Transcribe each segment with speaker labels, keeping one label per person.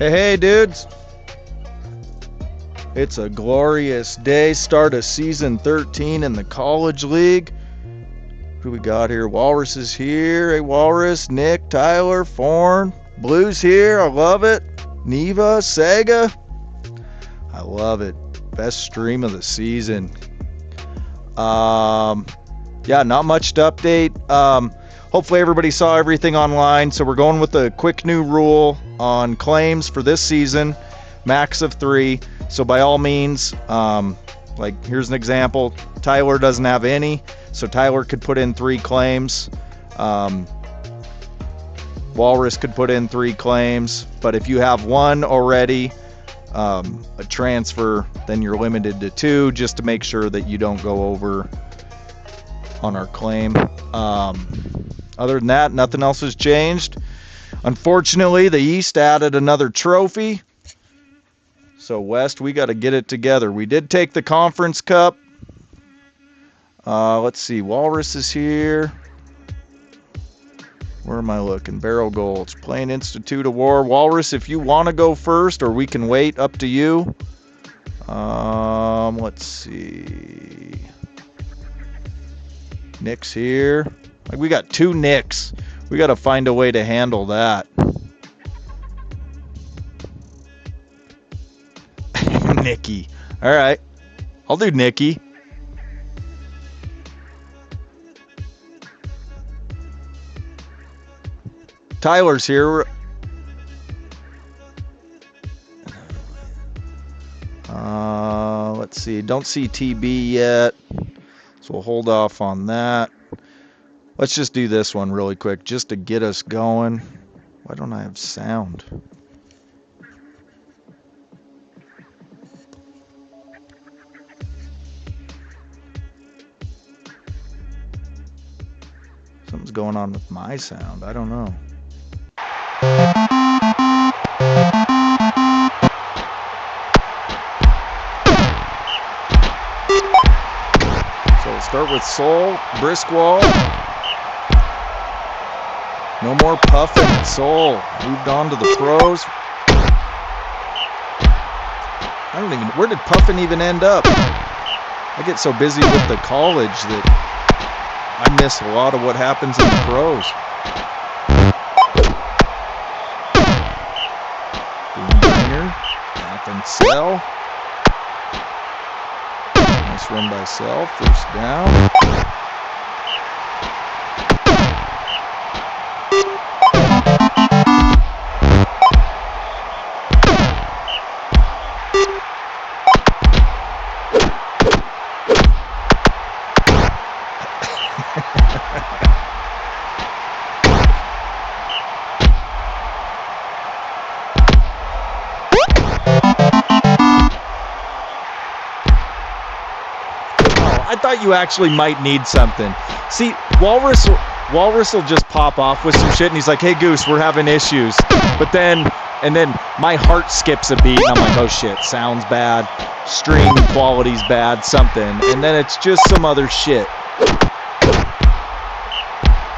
Speaker 1: Hey, dudes. It's a glorious day. Start of season 13 in the college league. Who we got here? Walrus is here. Hey, Walrus. Nick, Tyler, Forn. Blue's here. I love it. Neva, Sega. I love it. Best stream of the season. Yeah, not much to update. Hopefully everybody saw everything online. So we're going with a quick new rule on claims for this season. Max of 3. So by all means, like here's an example. Tyler doesn't have any. So Tyler could put in 3 claims. Walrus could put in 3 claims. But if you have one already, a transfer, then you're limited to 2, just to make sure that you don't go over on our claim. Other than that, nothing else has changed. Unfortunately, the East added another trophy. So West, we got to get it together. We did take the Conference Cup. Let's see, Walrus is here. Where am I looking? Barrel Golds, Plain Institute of War. Walrus, if you want to go first, or we can wait, up to you. Let's see. Nick's here. Like, we got 2 Nicks. We got to find a way to handle that. Nikki. All right. I'll do Nikki. Tyler's here. Let's see. Don't see TB yet. So we'll hold off on that. Let's just do this one really quick just to get us going. Why don't I have sound? Something's going on with my sound. I don't know. So we'll start with Soul, Briskwall. No more puffing at Soul. Moved on to the pros. I don't even... Where did Puffin even end up? I get so busy with the college that I miss a lot of what happens in the pros. Minor, nothing. Sell. Nice run by Sell. First down. I thought you actually might need something. See, Walrus will just pop off with some shit, and he's like, "Hey Goose, we're having issues." But then my heart skips a beat, and I'm like, "Oh shit, sound's bad, stream quality's bad, something," and then it's just some other shit.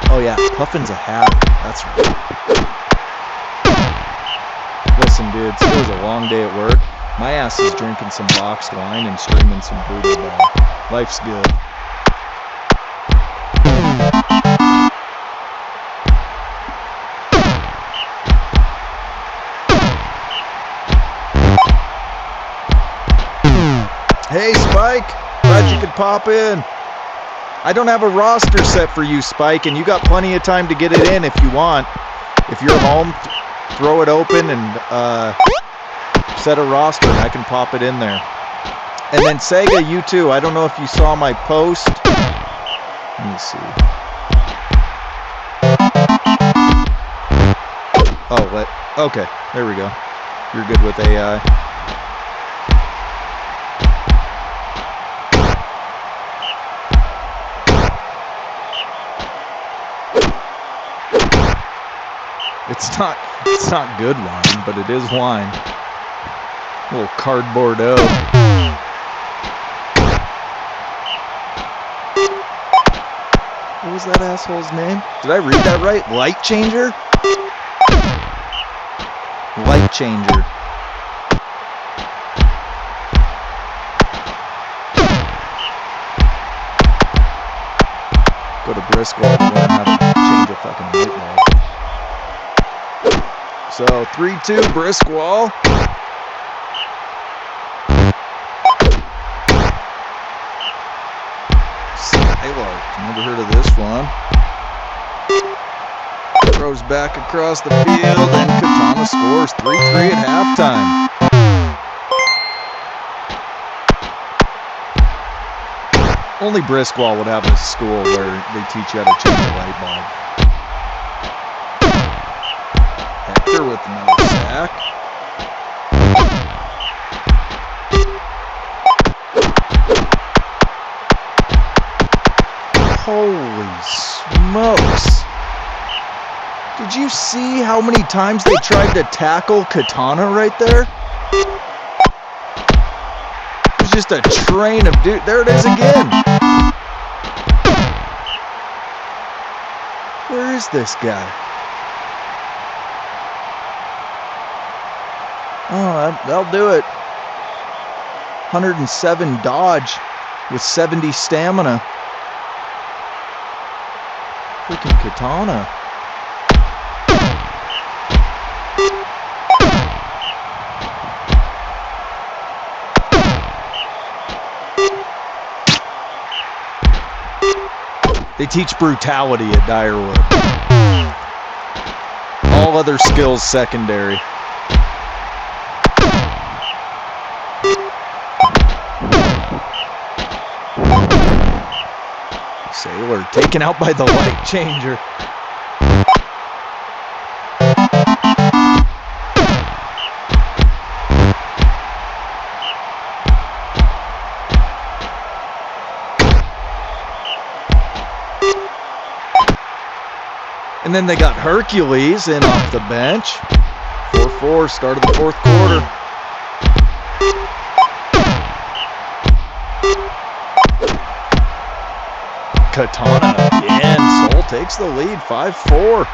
Speaker 1: Oh yeah, Puffin's a habit. That's right. Listen, dudes, it was a long day at work. My ass is drinking some boxed wine and streaming some booty ball. Life's good. Hey, Spike. Glad you could pop in. I don't have a roster set for you, Spike, and you got plenty of time to get it in if you want. If you're home, throw it open and set a roster, and I can pop it in there. And then Sega, you too. I don't know if you saw my post. Let me see. Oh, what? Okay, there we go. You're good with AI. It's not good wine, but it is wine. A little cardboard O. What was that asshole's name? Did I read that right? Light Changer? Light changer. Go to Briscoe to learn how to change a fucking light bulb. So 3-2 Briscoe. Sailor, never heard of this one. Throws back across the field, and Katana scores 3-3 at halftime. Only Briscoe would have a school where they teach you how to change a light bulb. Hector with another sack. Holy smokes. Did you see how many times they tried to tackle Katana right there? It was just a train of dude. There it is again. Where is this guy? Oh, that'll do it. 107 dodge with 70 stamina. Freaking Katana. They teach brutality at Dyerwood. All other skills secondary. Sailor taken out by the light changer. And then they got Hercules in off the bench. 4-4, start of the fourth quarter. Katana again. Soul takes the lead, 5-4.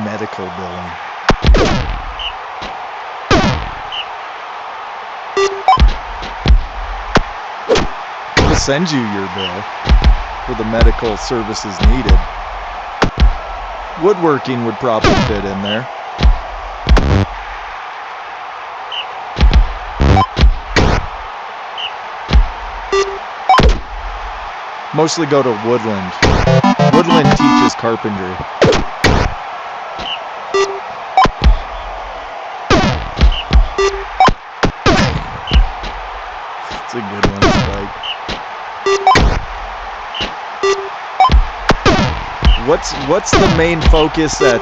Speaker 1: Medical billing. We'll send you your bill for the medical services needed. Woodworking would probably fit in there. Mostly go to Woodland. Woodland teaches carpentry. It's a good one, Spike. What's the main focus at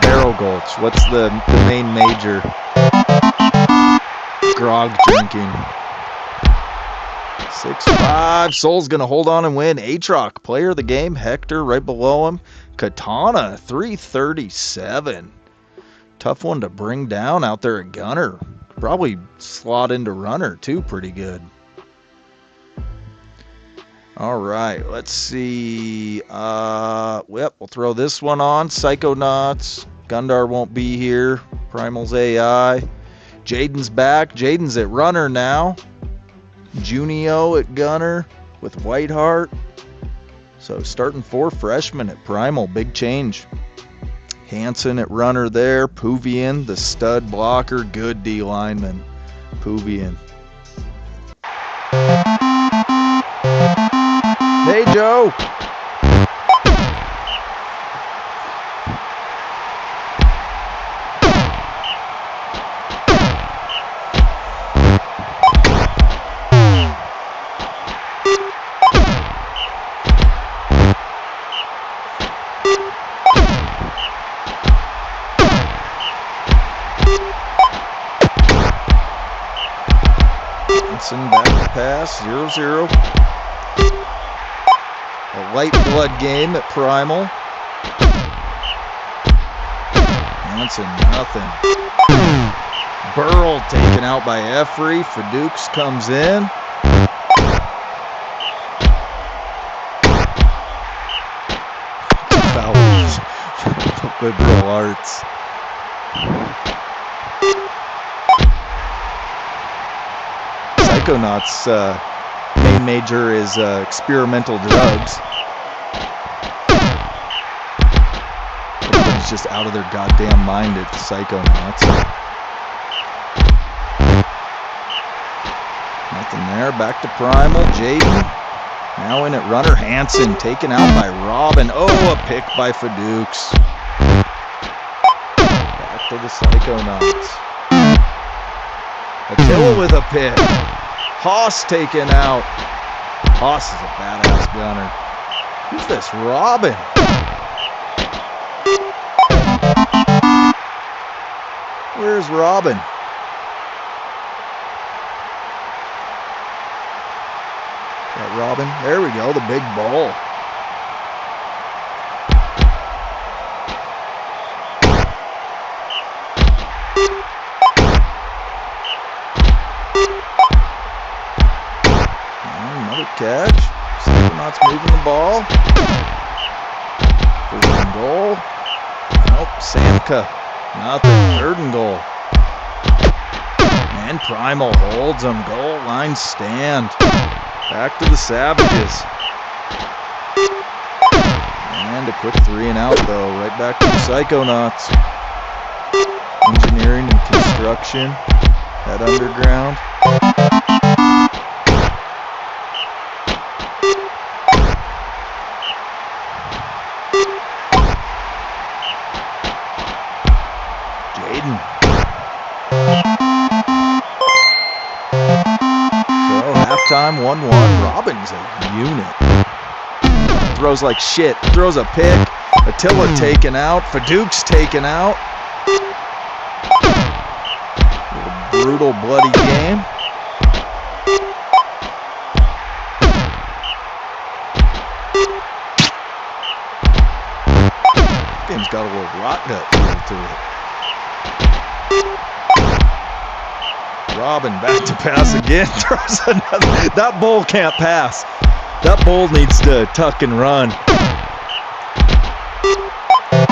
Speaker 1: Barrel Gulch? What's the main major? Grog drinking. 6-5. Soul's gonna hold on and win. Atroc, player of the game. Hector right below him. Katana, 337. Tough one to bring down out there at Gunner. Probably slot into runner too pretty good. All right, let's see. Yep, we'll throw this one on. Psychonauts. Gundar won't be here. Primal's AI. Jaden's back. Jaden's at runner now. Junio at gunner with Whiteheart. So starting 4 freshmen at Primal. Big change. Hansen at runner there. Puvian, the stud blocker. Good D lineman. Puvian. Hey, Joe. Back to pass, 0-0. A light blood game at Primal. Hansen, nothing. Burl taken out by Effrey. Fadukes comes in. Fouls for liberal arts. Psychonauts' main major is experimental drugs. Everybody's just out of their goddamn mind at Psychonauts. Nothing there. Back to Primal. Jaden. Now in at runner. Hansen taken out by Robin. Oh, a pick by Fadukes. Back to the Psychonauts. Attila with a pick. Haas taken out. Haas is a badass gunner. Who's this? Robin. Where's Robin? Got Robin. There we go. The big ball. Catch. Psychonauts moving the ball. First and goal. Nope. Samka. Nothing. Third and goal. And Primal holds them. Goal line stand. Back to the Savages. And a quick 3 and out though. Right back to the Psychonauts. Engineering and construction at Underground. Halftime 1-1. Robin's a unit. Throws like shit. Throws a pick. Attila taken out. Fadukes taken out. A brutal, bloody game. This game's got a little rot gut feel to it. Robin back to pass again. Throws another. That bull can't pass. That bull needs to tuck and run.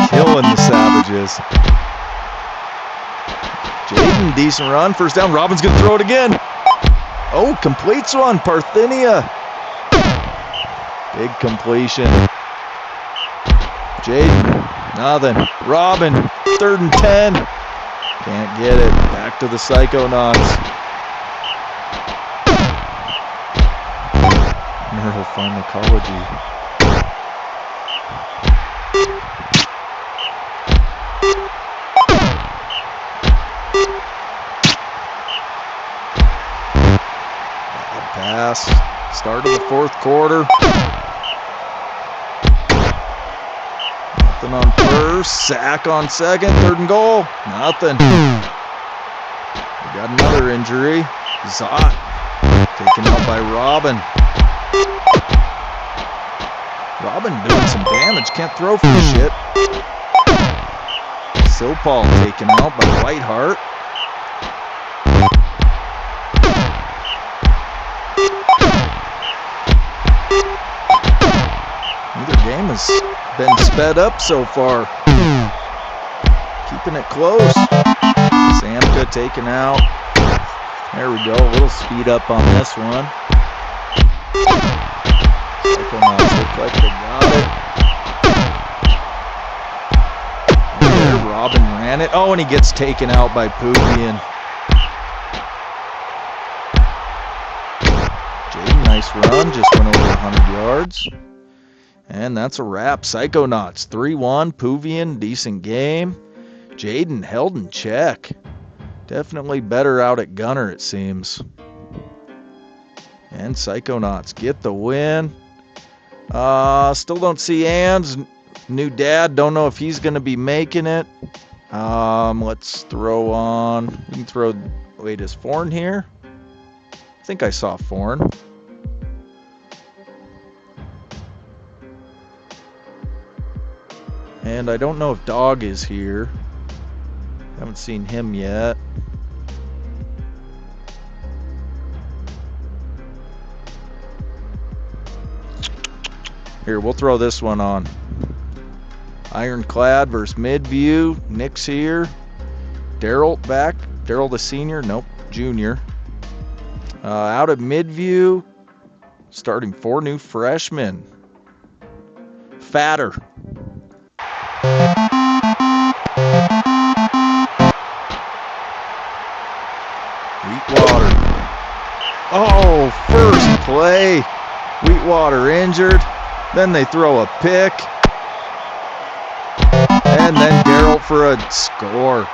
Speaker 1: Killing the Savages. Jaden, decent run. First down. Robin's going to throw it again. Oh, completes one. Parthenia. Big completion. Jaden, nothing. Robin, 3rd and 10. Can't get it. Back to the Psychonauts. Neural pharmacology. Bad pass. Start of the 4th quarter. Nothing on first. Sack on 2nd. 3rd and goal. Nothing. We got another injury. Zott taken out by Robin. Robin doing some damage. Can't throw for shit. Silpal taken out by Whiteheart. Neither game has been sped up so far. Keeping it close. Samka taken out. There we go. A little speed up on this one. Psychonauts look like they got it. There, Robin ran it. Oh, and he gets taken out by Puvian. Jaden, nice run. Just went over 100 yards. And that's a wrap. Psychonauts 3-1. Puvian, decent game. Jaden held in check. Definitely better out at gunner, it seems. And Psychonauts get the win. Still don't see Ann's new dad. Don't know if he's going to be making it. Let's throw on. We can throw. Wait, is Forn here? I think I saw Forn. And I don't know if Dog is here. Haven't seen him yet. Here, we'll throw this one on. Ironclad versus Midview. Nick's here. Daryl back. Daryl the senior. Nope, junior. Out of Midview, starting 4 new freshmen. Fatter. Wheatwater. Oh, first play. Wheatwater injured. Then they throw a pick. And then Daryl for a score.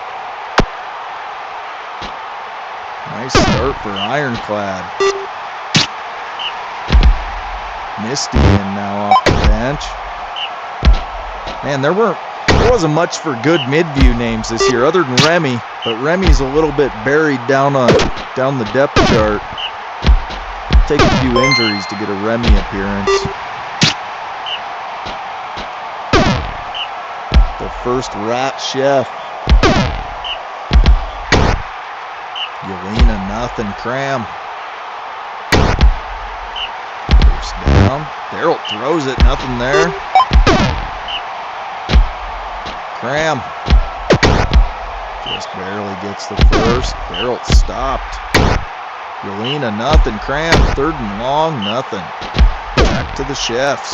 Speaker 1: Nice start for Ironclad. Misty in now off the bench. Man, there wasn't much for good Midview names this year other than Remy, but Remy's a little bit buried down the depth chart. Take a few injuries to get a Remy appearance. The first Rat Chef. Yelena, nothing. Cram. First down. Daryl throws it. Nothing there. Cram. Just barely gets the first. Daryl stopped. Yelena, nothing. Cram. 3rd and long. Nothing. Back to the Chefs.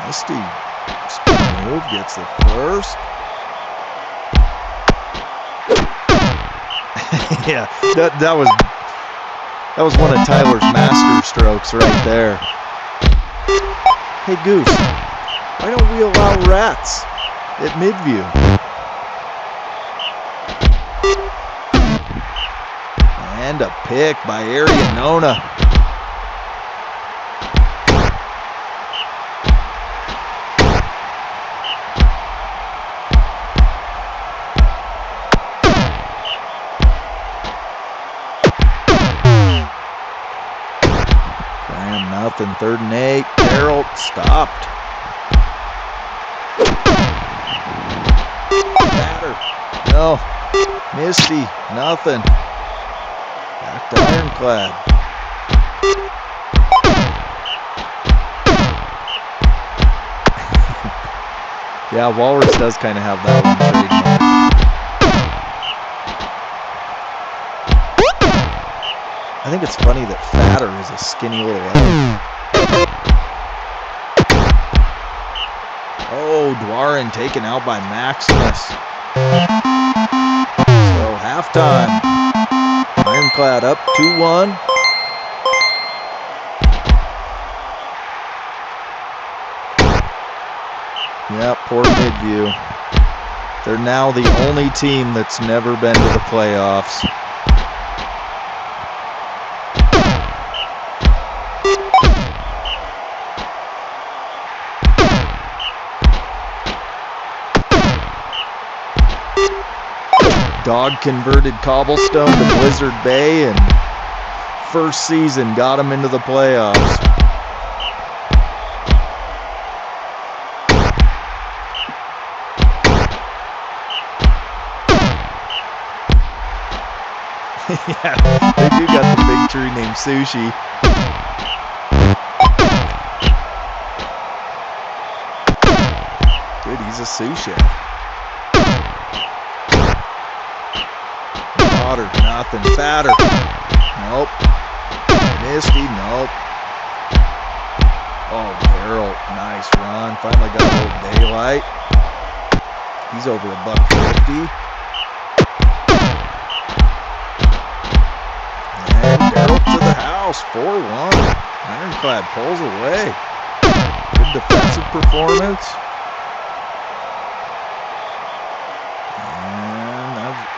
Speaker 1: Misty. Spin move. Gets the first. Yeah, that was one of Tyler's master strokes right there. Hey Goose, why don't we allow rats at Midview? And a pick by Arianona. Nothing. 3rd and 8. Daryl stopped. Batter. No. Misty. Nothing. Back to Ironclad. Yeah, Walrus does kind of have that one trademarked. I think it's funny that Fatter is a skinny little guy. Oh, Dwarin taken out by Maximus. So halftime. Ironclad up 2-1. Yeah, poor Midview. They're now the only team that's never been to the playoffs. Dog converted Cobblestone to Blizzard Bay, and first season got them into the playoffs. Yeah, they do got the big tree named Sushi. Dude, he's a sous chef. Nothing. Fatter. Nope. Misty. Nope. Oh, Daryl. Nice run. Finally got a little daylight. He's over $1.50. And Daryl to the house. 4-1. Ironclad pulls away. Good defensive performance.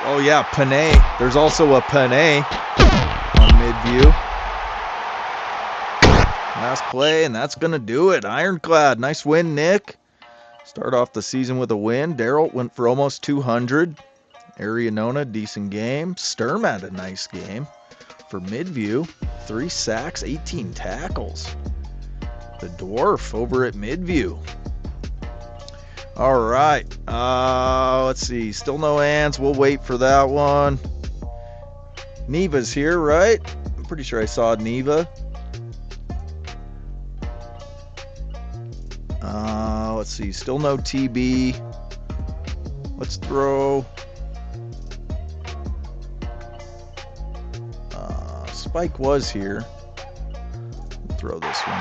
Speaker 1: Oh yeah, Panay. There's also a Panay on Midview. Last play, and that's going to do it. Ironclad, nice win, Nick. Start off the season with a win. Daryl went for almost 200. Arianona, decent game. Sturm had a nice game for Midview. 3 sacks, 18 tackles. The Dwarf over at Midview. All right. Let's see. Still no Ans. We'll wait for that one. Neva's here, right? I'm pretty sure I saw Neva. Let's see. Still no TB. Let's throw. Spike was here. We'll throw this one.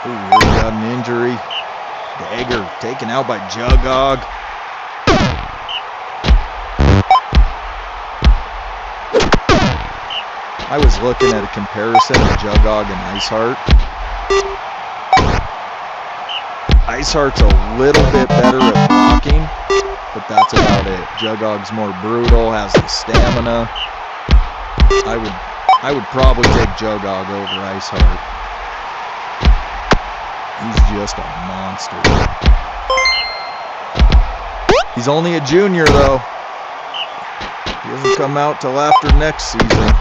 Speaker 1: Ooh, we already got an injury. Dagger taken out by Jugog. I was looking at a comparison of Jugog and Iceheart. Iceheart's a little bit better at blocking, but that's about it. Jugog's more brutal, has the stamina. I would probably take Jugog over Iceheart. He's just a monster. He's only a junior though. He doesn't come out till after next season.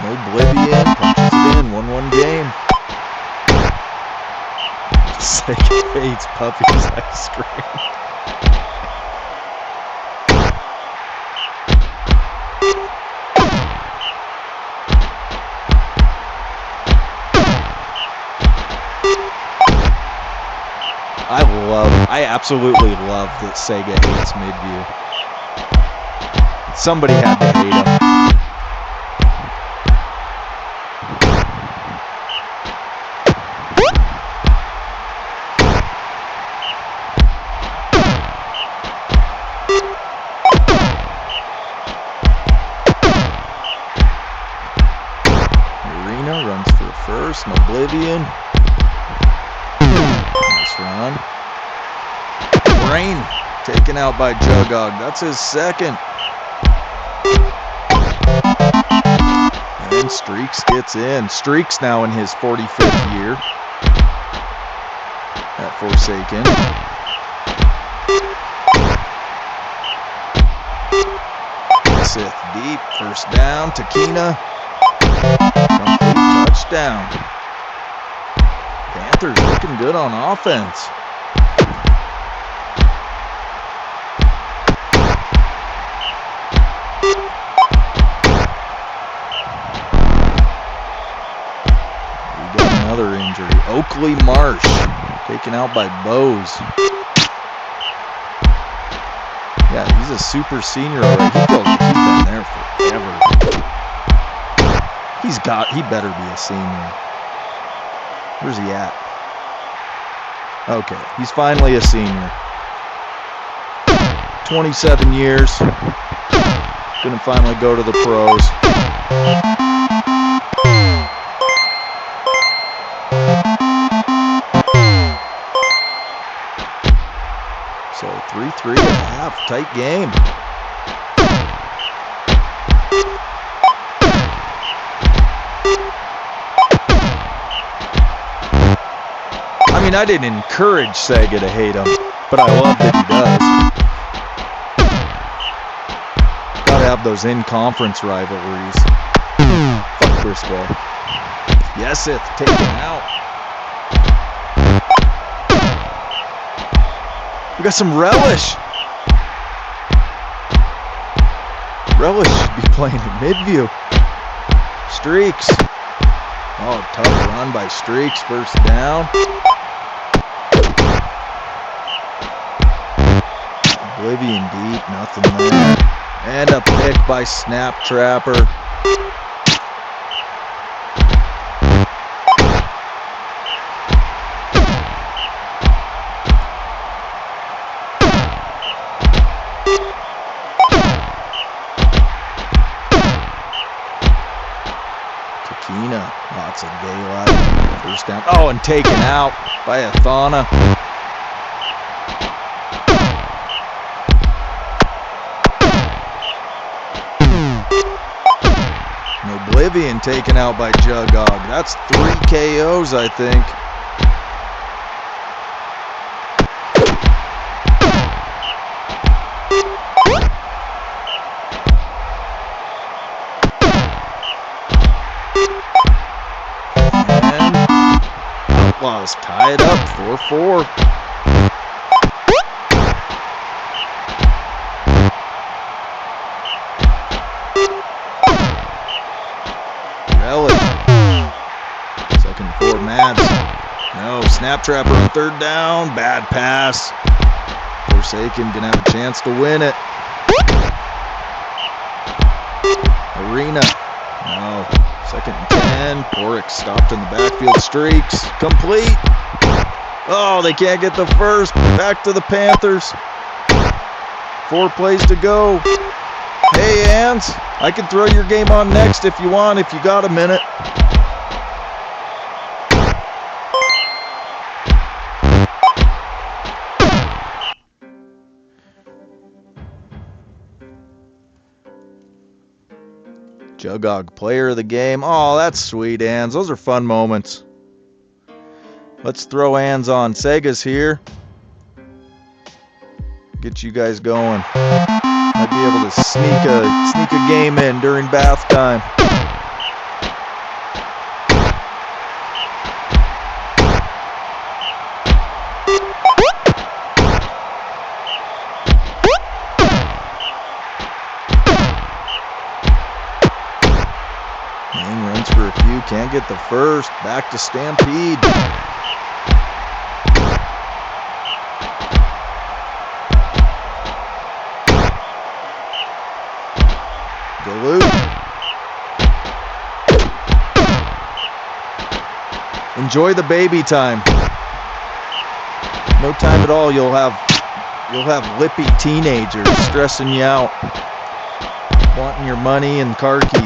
Speaker 1: No Oblivion, punches it in, 1-1 game. Sega hates puppies ice cream. I absolutely love that Sega hates Midview. Somebody had to hate him. Runs for first, and Oblivion. Nice run. Rain taken out by Jugog. That's his second. And Streaks gets in. Streaks now in his 45th year at Forsaken. Sith deep, first down. Takina. Touchdown. Panthers looking good on offense. We got another injury. Oakley Marsh taken out by Bose. Yeah, he's a super senior already. He feels like he's been there forever. He better be a senior. Where's he at? Okay, he's finally a senior. 27 years. Gonna finally go to the pros. So 3-3.5, tight game. I mean, I didn't encourage Sega to hate him, but I love that he does. Gotta have those in-conference rivalries. Fuck Briscoe. Yes, it's taken out. We got some Relish. Relish should be playing at Midview. Streaks. Oh, tough run by Streaks. First down. Oblivion deep, nothing there. And a pick by Snap Trapper. Takina, lots of daylight. First down. Oh, and taken out by Athana. Oblivion taken out by Jugog. That's 3 KOs, I think. Outlaws tie it up 4-4. Relic. Second for Mads. No, snap trapper on third down. Bad pass. Forsaken gonna have a chance to win it. Arena. No. Second and 10. Porrick stopped in the backfield. Streaks. Complete. Oh, they can't get the first. Back to the Panthers. 4 plays to go. Hey, Ans. I can throw your game on next if you want, if you got a minute. Jugog, player of the game. Oh, that's sweet, Ans. Those are fun moments. Let's throw Ans on. Sega's here. Get you guys going. Might be able to sneak a game in during bath time. Runs for a few, can't get the first. Back to Stampede. Galoo. Enjoy the baby time. No time at all. You'll have lippy teenagers stressing you out, wanting your money and car keys.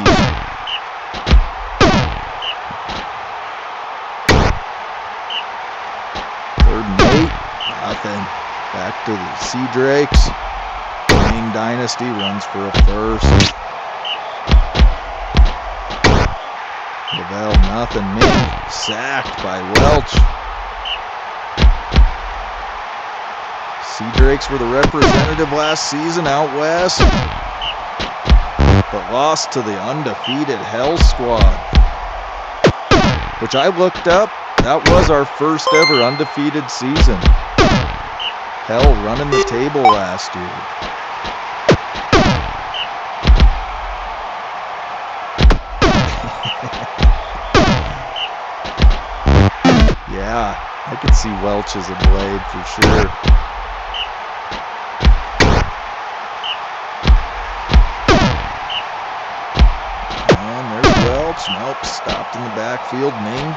Speaker 1: Nothing. Back to the Sea Drakes. Ming Dynasty runs for a first. Lavelle, nothing. Ming sacked by Welch. Sea Drakes were the representative last season out west, but lost to the undefeated Hell Squad, which I looked up. That was our first ever undefeated season. Hell running the table last year. Yeah, I could see Welch as a blade for sure. And there's Welch. Nope, stopped in the backfield. Ming.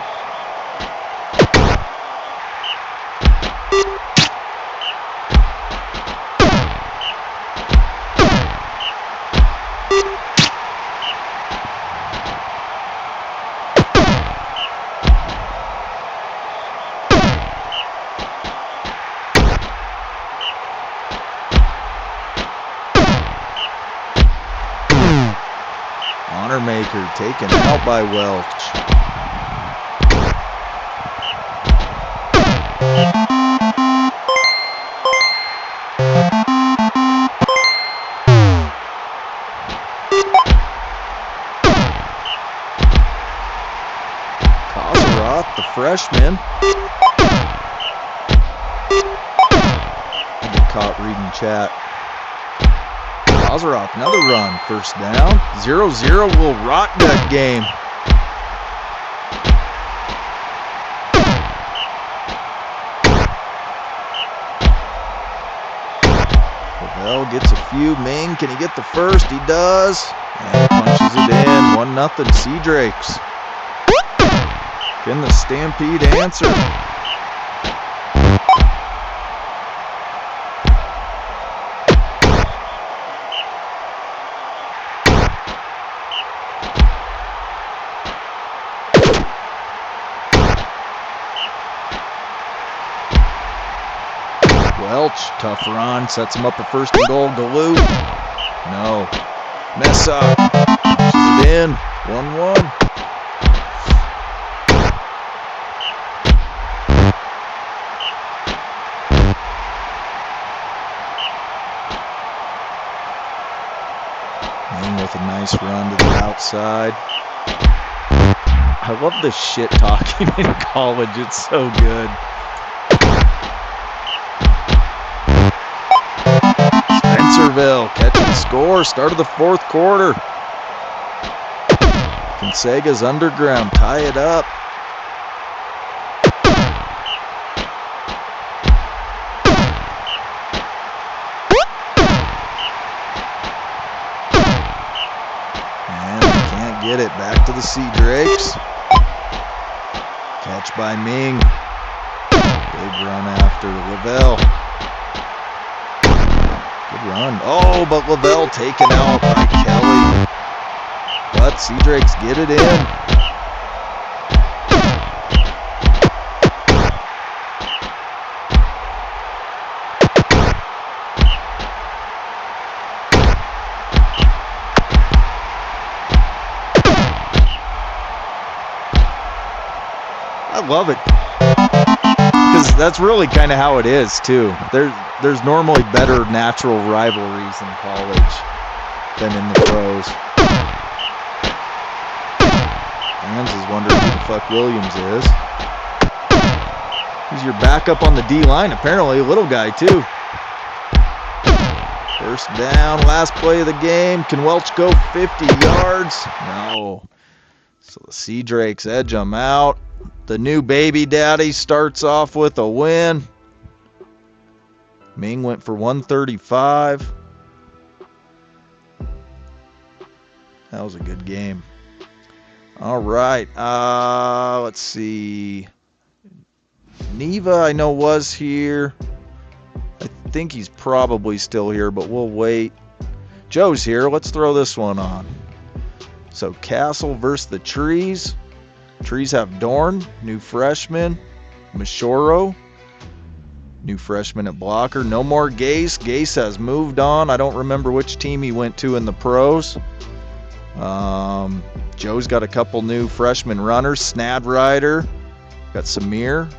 Speaker 1: Maker taken out by Welch. Kozaroff, the freshman. I get caught reading chat. Kozaroff, another run, first down. 0-0 will rot that game. Lavelle gets a few. Ming, can he get the first? He does. And punches it in. 1-0 Sea Drakes. Can the Stampede answer? Welch, tough run, sets him up for first and goal. Galoo, no. Mess up, punches it in, 1-1. Ming with a nice run to the outside. I love the shit talking in college. It's so good. Spencerville catch and score. Start of the fourth quarter. Gonzaga's underground. Tie it up. And they can't get it. Back to the Sea Drakes. Catch by Ming. Big run after Lavelle. Good run. Oh, but Lavelle taken out by Kelly. But Sea Drakes get it in. I love it. Because that's really kind of how it is, too. There's normally better natural rivalries in college than in the pros. Rams is wondering who the fuck Williams is. He's your backup on the D-line, apparently. A little guy, too. First down, last play of the game. Can Welch go 50 yards? No. So the Sea Drakes edge them out. The new baby daddy starts off with a win. Ming went for 135. That was a good game. All right. Let's see. Neva, I know, was here. I think he's probably still here, but we'll wait. Joe's here. Let's throw this one on. So Castle versus the Trees. Trees have Dorn, new freshman. Mashoro, new freshman at blocker. No more Gase. Gase has moved on. I don't remember which team he went to in the pros. Joe's got a couple new freshman runners. Snadrider, got Samir.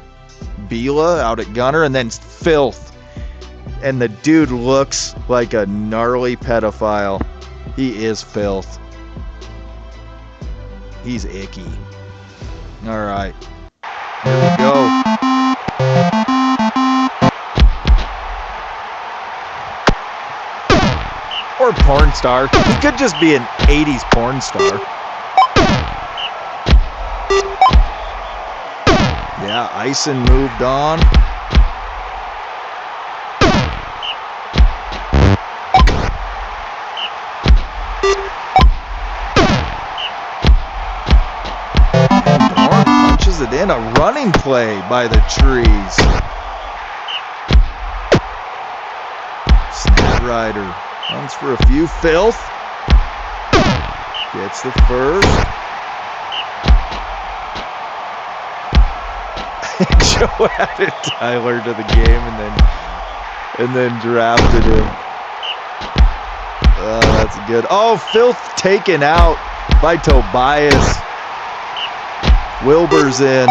Speaker 1: Bila out at gunner, and then Filth. And the dude looks like a gnarly pedophile. He is Filth. He's icky. All right, here we go. Or porn star. He could just be an 80s porn star. Yeah, Ison moved on. It in a running play by the Trees. Snadrider runs for a few. Filth gets the first. Joe added Tyler to the game and then drafted him. That's good. Oh, Filth taken out by Tobias. Wilbur's in.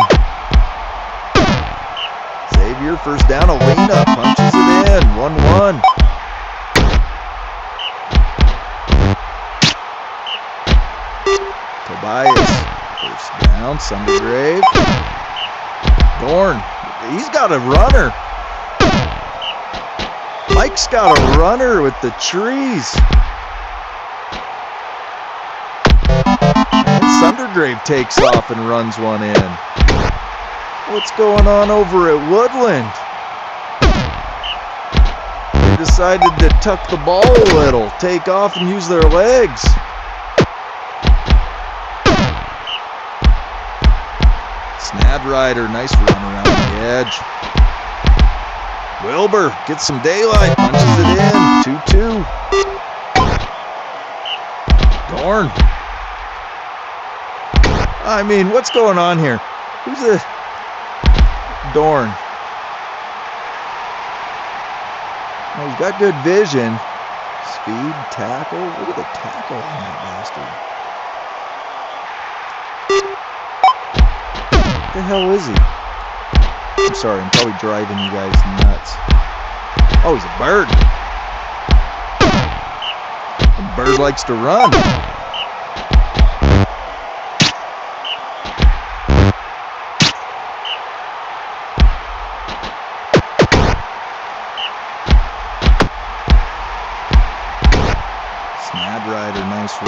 Speaker 1: Xavier first down. Alina punches it in. 1-1. Tobias first down. Sundergrave. Dorn. He's got a runner. Mike's got a runner with the Trees. Sundergrave takes off and runs one in. What's going on over at Woodland? They decided to tuck the ball a little, take off and use their legs. Snadrider, nice run around the edge. Wilbur gets some daylight, punches it in. 2-2. Dorn. I mean, what's going on here? Who's the Dorn? Oh, he's got good vision. Speed, tackle. Look at the tackle on that bastard. What the hell is he? I'm sorry, I'm probably driving you guys nuts. Oh, he's a bird. A bird likes to run.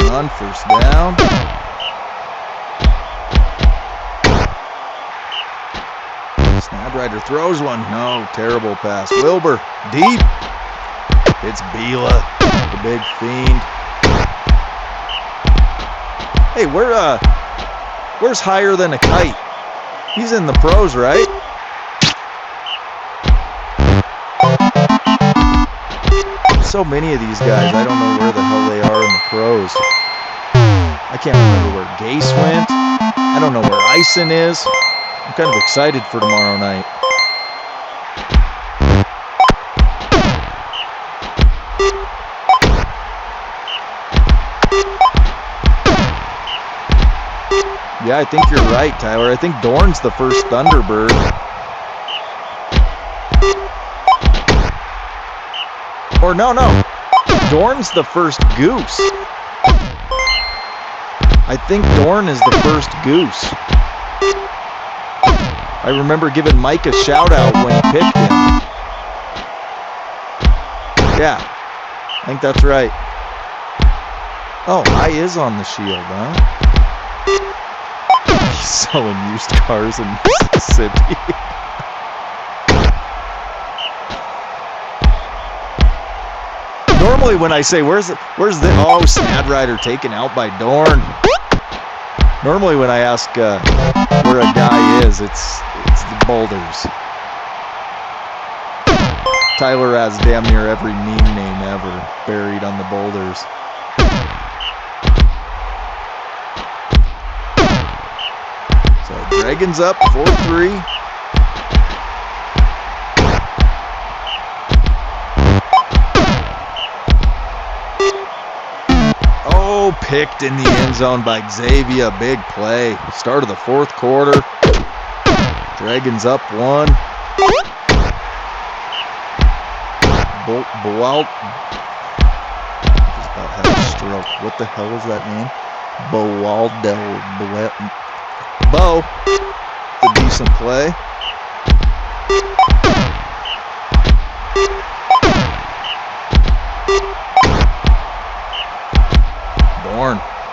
Speaker 1: Run, first down. Snadrider throws one. No, terrible pass. Wilbur, deep. It's Bila, the big fiend. Hey, where's higher than a kite? He's in the pros, right? So many of these guys, I don't know where the hell they are in the pros. I can't remember where Gase went. I don't know where Eisen is. I'm kind of excited for tomorrow night. Yeah, I think you're right, Tyler. I think Dorn's the first Thunderbird. Or no. Dorn's the first Goose. I think Dorn is the first Goose. I remember giving Mike a shout out when he picked him. Yeah, I think that's right. Oh, I is on the shield, huh? He's selling used cars in Mississippi. Normally when I say, where's the Snadrider taken out by Dorn. Normally when I ask where a guy is, it's the boulders. Tyler has damn near every meme name ever buried on the boulders. So Dragons up 4-3. Picked in the end zone by Xavier. Big play. Start of the fourth quarter. Dragons up 1. Boalt. Just about had a stroke. What the hell is that name? Bo. The decent play.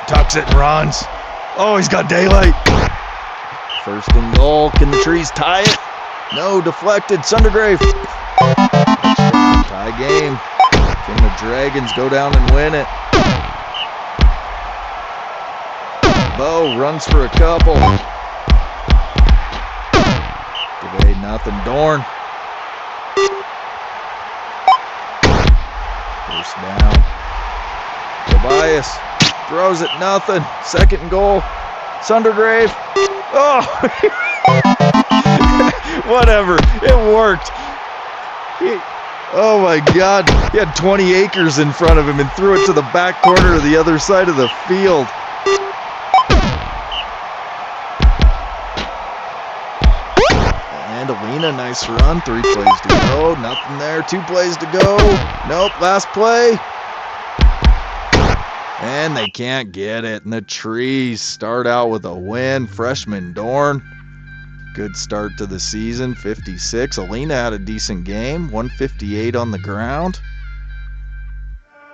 Speaker 1: Tucks it and runs. Oh, he's got daylight. First and goal. Can the Trees tie it? No, deflected. Sundergrave. Tie game. Can the Dragons go down and win it? Bo runs for a couple. Today, nothing. Dorn. First down. Tobias. Throws it, nothing. Second and goal. Sundergrave. Oh! Whatever. It worked. Oh my God. He had 20 acres in front of him and threw it to the back corner of the other side of the field. And Alina, nice run. 3 plays to go. Nothing there. 2 plays to go. Nope. Last play. And they can't get it. And the Trees start out with a win. Freshman Dorn. Good start to the season. 56. Alina had a decent game. 158 on the ground.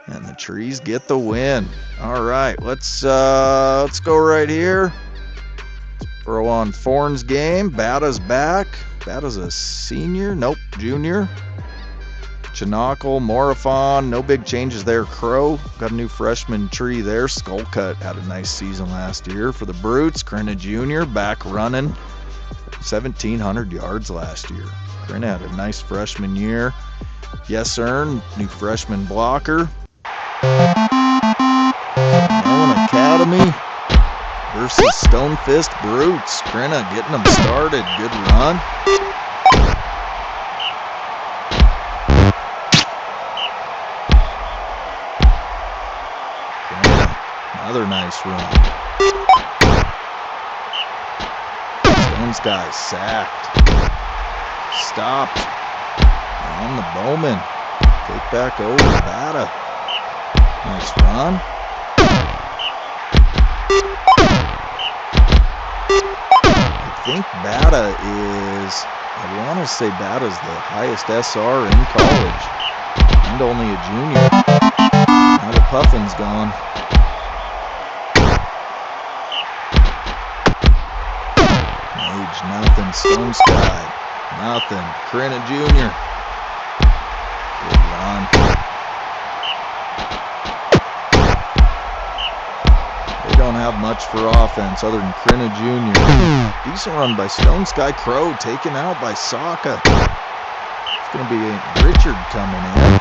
Speaker 1: And the Trees get the win. All right. Let's go right here. Throw on Forn's game. Bata's back. Bata's a senior. Nope. Junior. Chinocle, Morifon, no big changes there. Crow, got a new freshman Tree there. Skullcut had a nice season last year for the Brutes. Krenna Jr. back running. 1,700 yards last year. Krenna had a nice freshman year. Yes, Earn, new freshman blocker. Owen Academy versus Stonefist Brutes. Krenna getting them started. Good run. Another nice run. Stone's guy sacked. Stopped. On the Bowman. Take back over Bata. Nice run. I think Bata is, I want to say Bata's the highest SR in college. And only a junior. Now the Puffin's gone. Mage, nothing. Stone Sky, nothing. Corinna Jr. Good run. They don't have much for offense other than Corinna Jr. Decent run by Stone Sky. Crow taken out by Saka. It's going to be Richard coming in.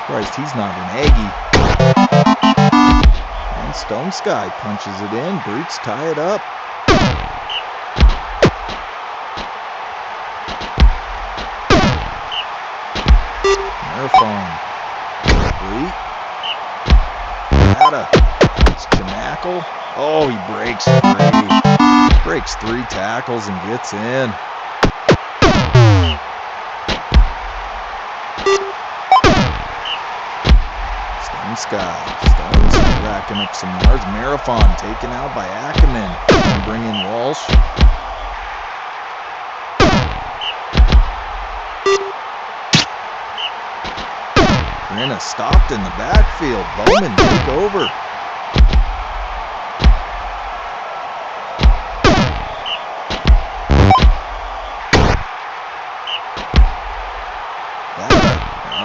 Speaker 1: Surprised he's not an Aggie. And Stone Sky punches it in. Brutes tie it up. Marathon. Complete. Bada. It's Chinackle. Oh, he breaks free. Breaks 3 tackles and gets in. Stone Sky racking up some yards. Marathon taken out by Ackerman. And bring in Walsh. Corinna stopped in the backfield. Bowman take over.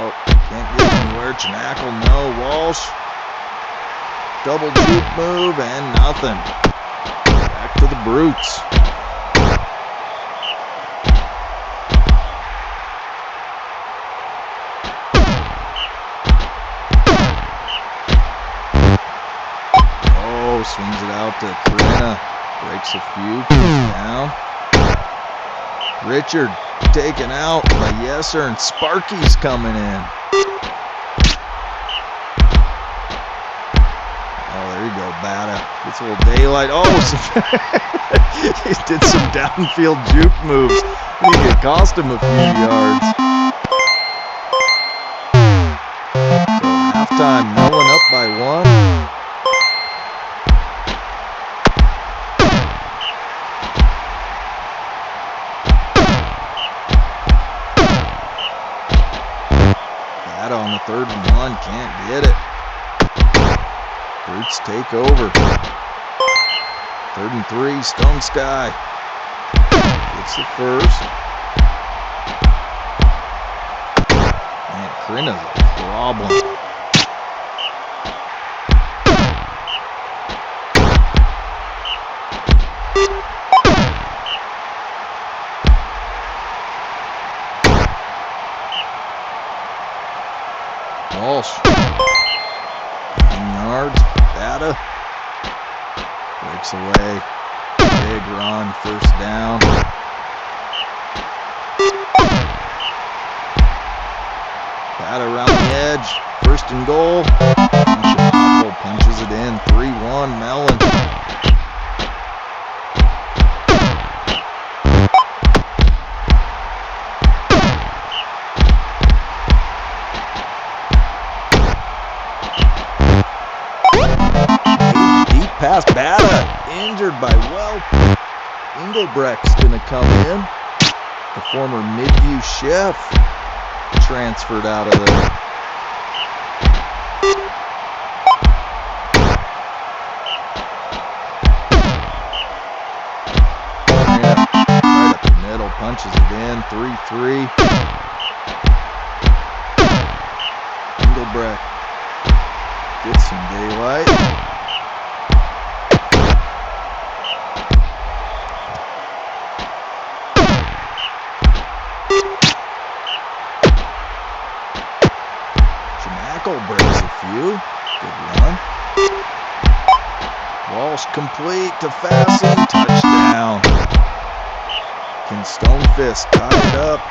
Speaker 1: Oh, can't get anywhere. Chinackle, no. Walsh. Double juke move and nothing. Back to the Brutes. Oh, swings it out to Corinna. Breaks a few. Comes down. Richard taken out by Yesser, and Sparky's coming in. Oh, there you go, Bada. Gets a little daylight. Oh, he did some downfield juke moves. I think it cost him a few yards. So halftime, Mellon up by 1. On the 3rd and 1, can't get it. Brutes take over. 3rd and 3, Stone Sky gets the first. Man, Corinna's a problem. Walsh. 9 yards. Bada. Breaks away. Big run. 1st down. Bada around the edge. 1st and goal. Chinackle punches it in. 3-1 Mellon. Pass, Bada, injured by Welp. Engelbrecht's going to come in. The former Midview chef transferred out of there. Right up the middle, punches it in, 3-3. Engelbrecht gets some daylight. Breaks a few. Good run. Walsh complete to Fasten. Touchdown. Can Stonefist tie it up?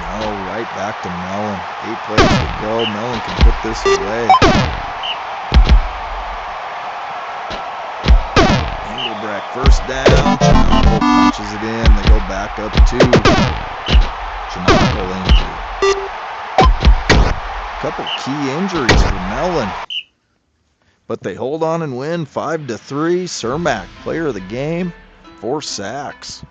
Speaker 1: No, right back to Mellon. 8 plays to go. Mellon can put this away. Engelbrecht, 1st down. Chinackle punches it in. They go back up 2. Chinackle injured. Couple key injuries for Mellon. But they hold on and win 5-3. Cermak, player of the game, 4 sacks.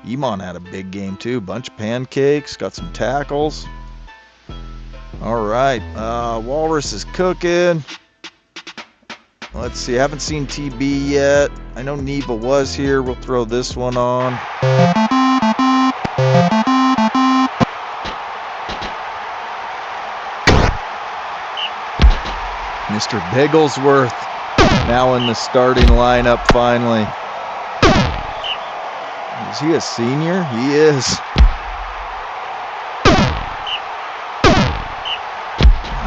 Speaker 1: Emon had a big game too. Bunch of pancakes, got some tackles. All right, Walrus is cooking. Let's see, I haven't seen TB yet. I know Neva was here. We'll throw this one on. Mr. Bigglesworth now in the starting lineup finally. Is he a senior? He is.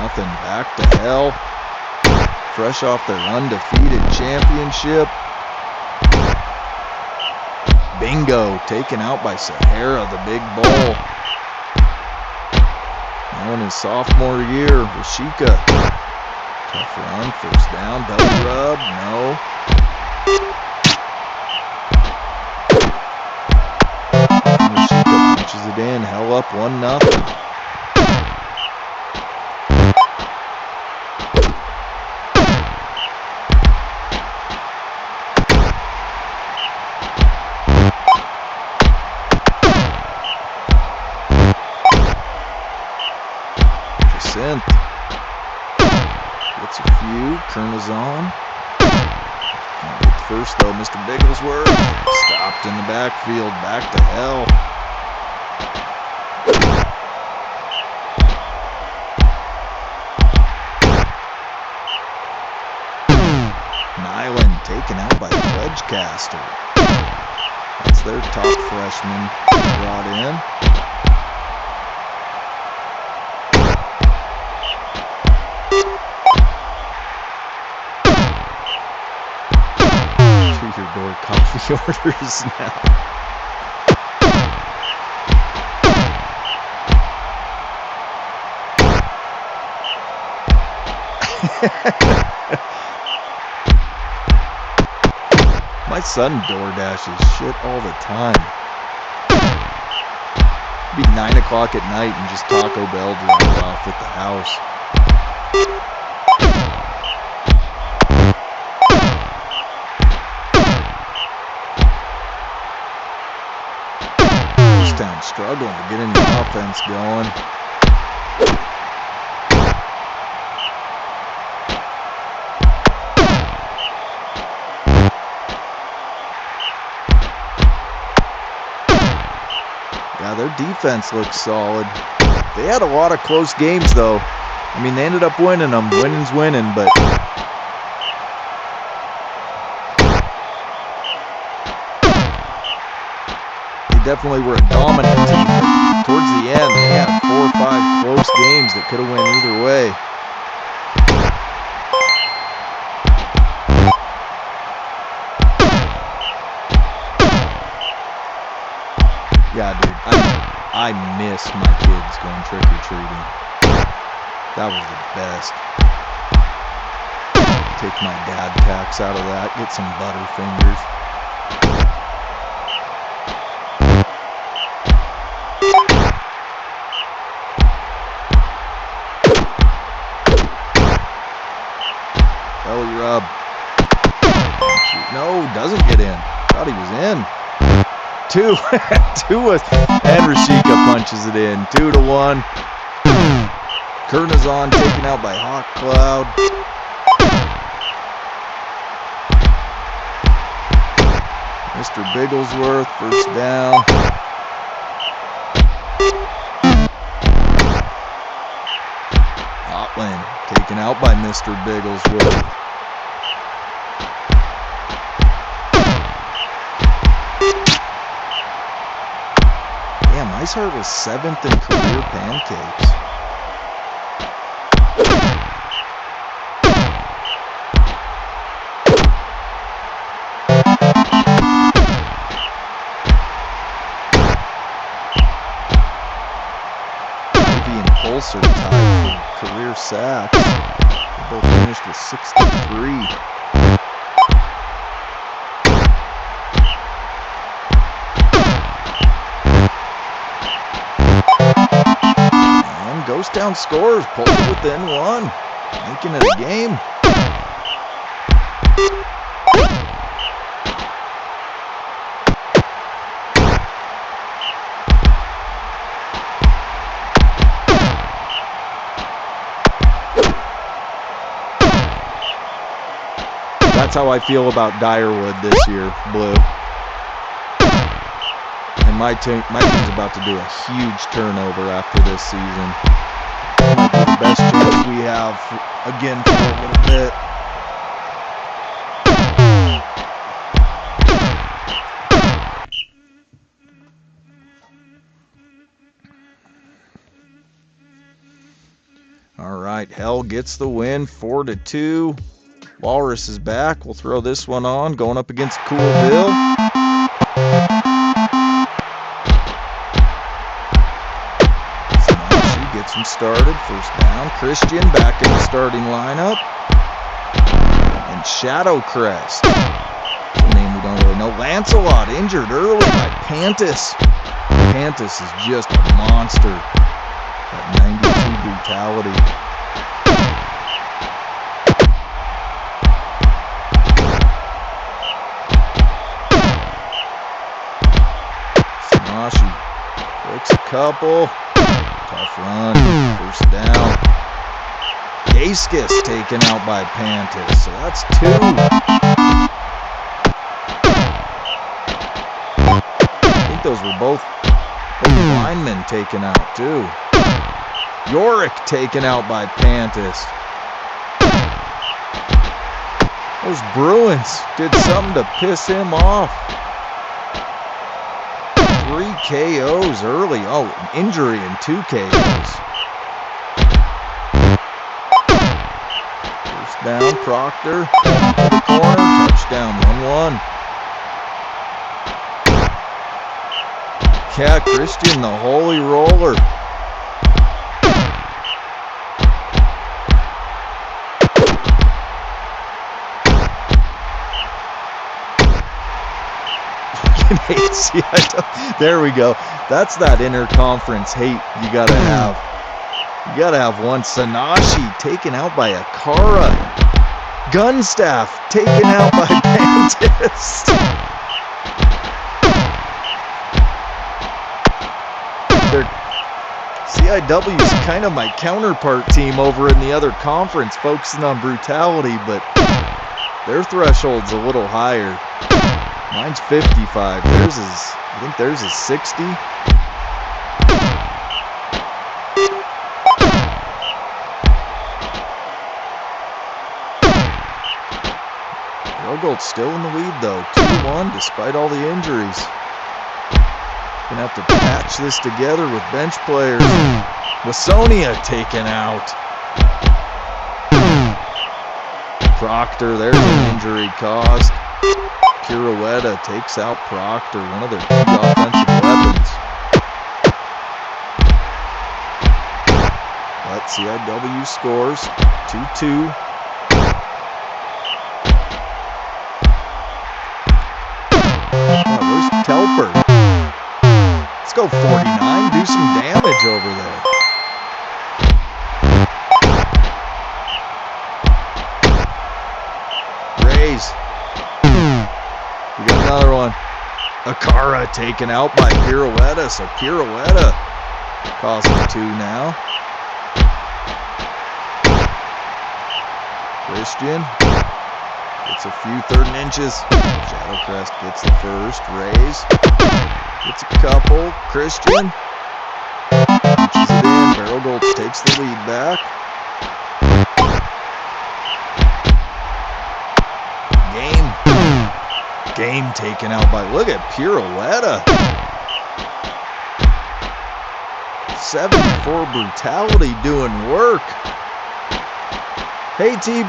Speaker 1: Nothing, back to hell. Fresh off their undefeated championship. Bingo, taken out by Sahara, the big bull. Now in his sophomore year, Rashika. Tough run, first down, belly rub, no. Rashika punches it in, hell up 1-0. Gets a few. Kernazon. Can't get first though. Mr. Bigglesworth stopped in the backfield. Back to hell. Nyland taken out by Ledgecaster. That's their top freshman brought in. Your door coffee orders now. My son door dashes shit all the time. It'd be 9 o'clock at night and just Taco Bell dropped off at the house. Struggling to get any offense going. Yeah, their defense looks solid. They had a lot of close games though. I mean, they ended up winning them. Winning's winning, but definitely were a dominant team, but towards the end they had 4 or 5 close games that could have went either way. Yeah, dude, I miss my kids going trick-or-treating. That was the best. Take my dad packs out of that, get some Butterfingers. Belly rub. No, doesn't get in. Thought he was in. 2 was, and Rashika punches it in. 2-1. Kernazon taken out by Hawk Cloud. Mr. Bigglesworth, first down. Hotland taken out by Mr. Bigglesworth. Damn, Iceheart was 7th in career pancakes. Pulse are tied for career sacks. They both finished with 63. And Ghost Town scores, pulled it within 1, making it a game. That's how I feel about Dyerwood this year, Blue. And my team's about to do a huge turnover after this season. Might be the best chance we have again for a little bit. All right, Hell gets the win, 4-2. Walrus is back. We'll throw this one on, going up against Cool Bill. She gets him started. First down. Christian back in the starting lineup. And Shadowcrest, a name we don't really know. Lancelot injured early by Pantis. Pantis is just a monster. That 92 brutality. Breaks a couple. Tough run. First down. Gaskis taken out by Pantis. So that's 2. I think those were both linemen taken out too. Yorick taken out by Pantis. Those Bruins did something to piss him off. 3 KOs early. Oh, an injury and 2 KOs. First down, Proctor. To the corner. Touchdown, 1-1. Yeah, Christian, the holy roller. There we go. That's that interconference hate you gotta have. You gotta have one. Sanashi taken out by Akara. Gunstaff taken out by Pantis. CIW is kind of my counterpart team over in the other conference, focusing on brutality, but their threshold's a little higher. Mine's 55. I think theirs is 60. Rogold's still in the lead though, 2-1 despite all the injuries. Gonna have to patch this together with bench players. Wasonia taken out. Proctor, there's an injury caused. Pirouetta takes out Proctor, one of their key offensive weapons. But CIW scores 2-2. Oh, where's Telper? Let's go 49, do some damage over there. Rays. We got another one. Akara taken out by Pirouetta, so Pirouetta causing 2 now. Christian gets a few 3rd and inches. Shadowcrest gets the first. Rays gets a couple. Christian punches it in. Barrel Golds takes the lead back. Game taken out by, look at Pirouetta. 74 brutality doing work. Hey TB,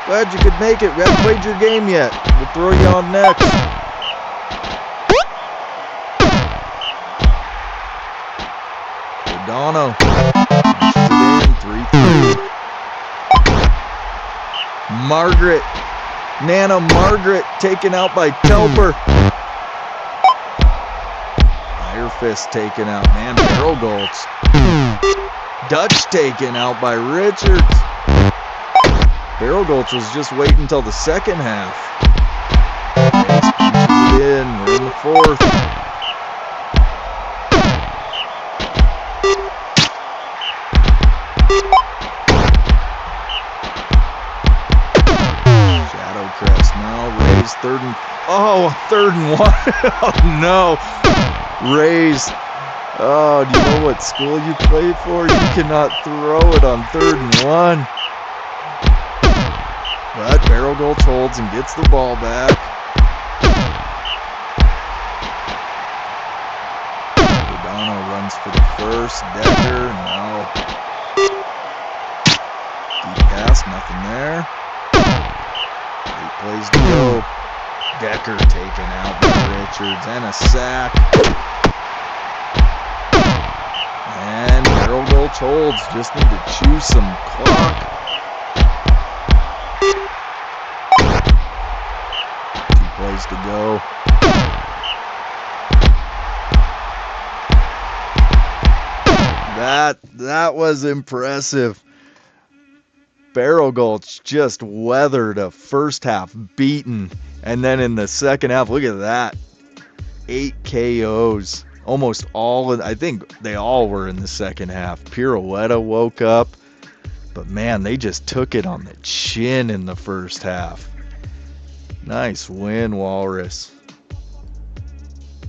Speaker 1: glad you could make it. We haven't played your game yet. We'll throw you on next. Cardano punches it in, 3-3. Margaret. Nana Margaret taken out by Telper. Iron Fist taken out. Man, Barrel Golds. Dutch taken out by Richards. Barrel Golds was just waiting until the second half. Ace punches it in. We're in the 4th. Rays, third and 1. Oh no. Rays. Oh, do you know what school you played for? You cannot throw it on 3rd and 1. But Barrel Gulch holds and gets the ball back. Rodano runs for the first. Decker, no. Deep pass, nothing there. 8 plays to go. Decker taken out by Richards and a sack. And Barrel Gulch holds. Just need to chew some clock. 2 plays to go. That was impressive. Barrel Gulch just weathered a first half beaten. And then in the second half, look at that. 8 KOs. Almost all, I think they all were in the second half. Pirouetta woke up. But man, they just took it on the chin in the first half. Nice win, Walrus.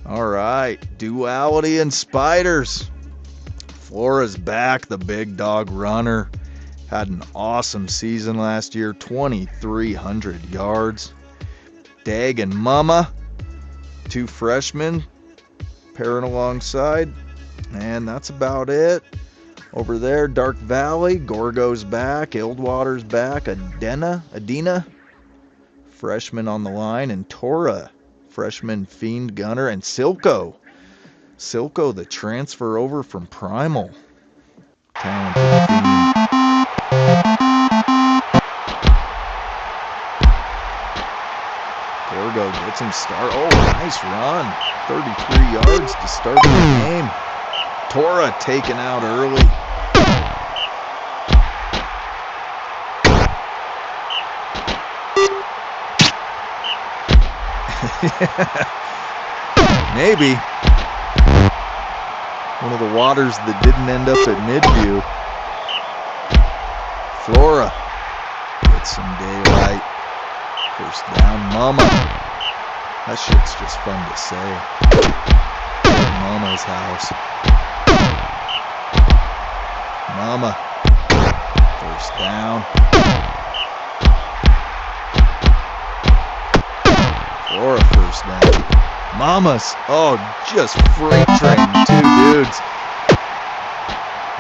Speaker 1: All right, Duality and Spiders. Flora's back, the big dog runner. Had an awesome season last year, 2,300 yards. Dag and Mama, 2 freshmen, pairing alongside. And that's about it. Over there, Dark Valley, Gorgo's back, Ildwater's back, Adina, freshman on the line, and Tora, freshman Fiend Gunner, and Silco, the transfer over from Primal. Talented Fiend. Gorgo gets him start. Oh, nice run. 33 yards to start the game. Tora taken out early. Maybe. One of the waters that didn't end up at Midview. Flora gets some daylight. First down, Mama. That shit's just fun to say. At Mama's house. Mama. First down. Flora first down. Mama's. Oh, just freight train 2 dudes.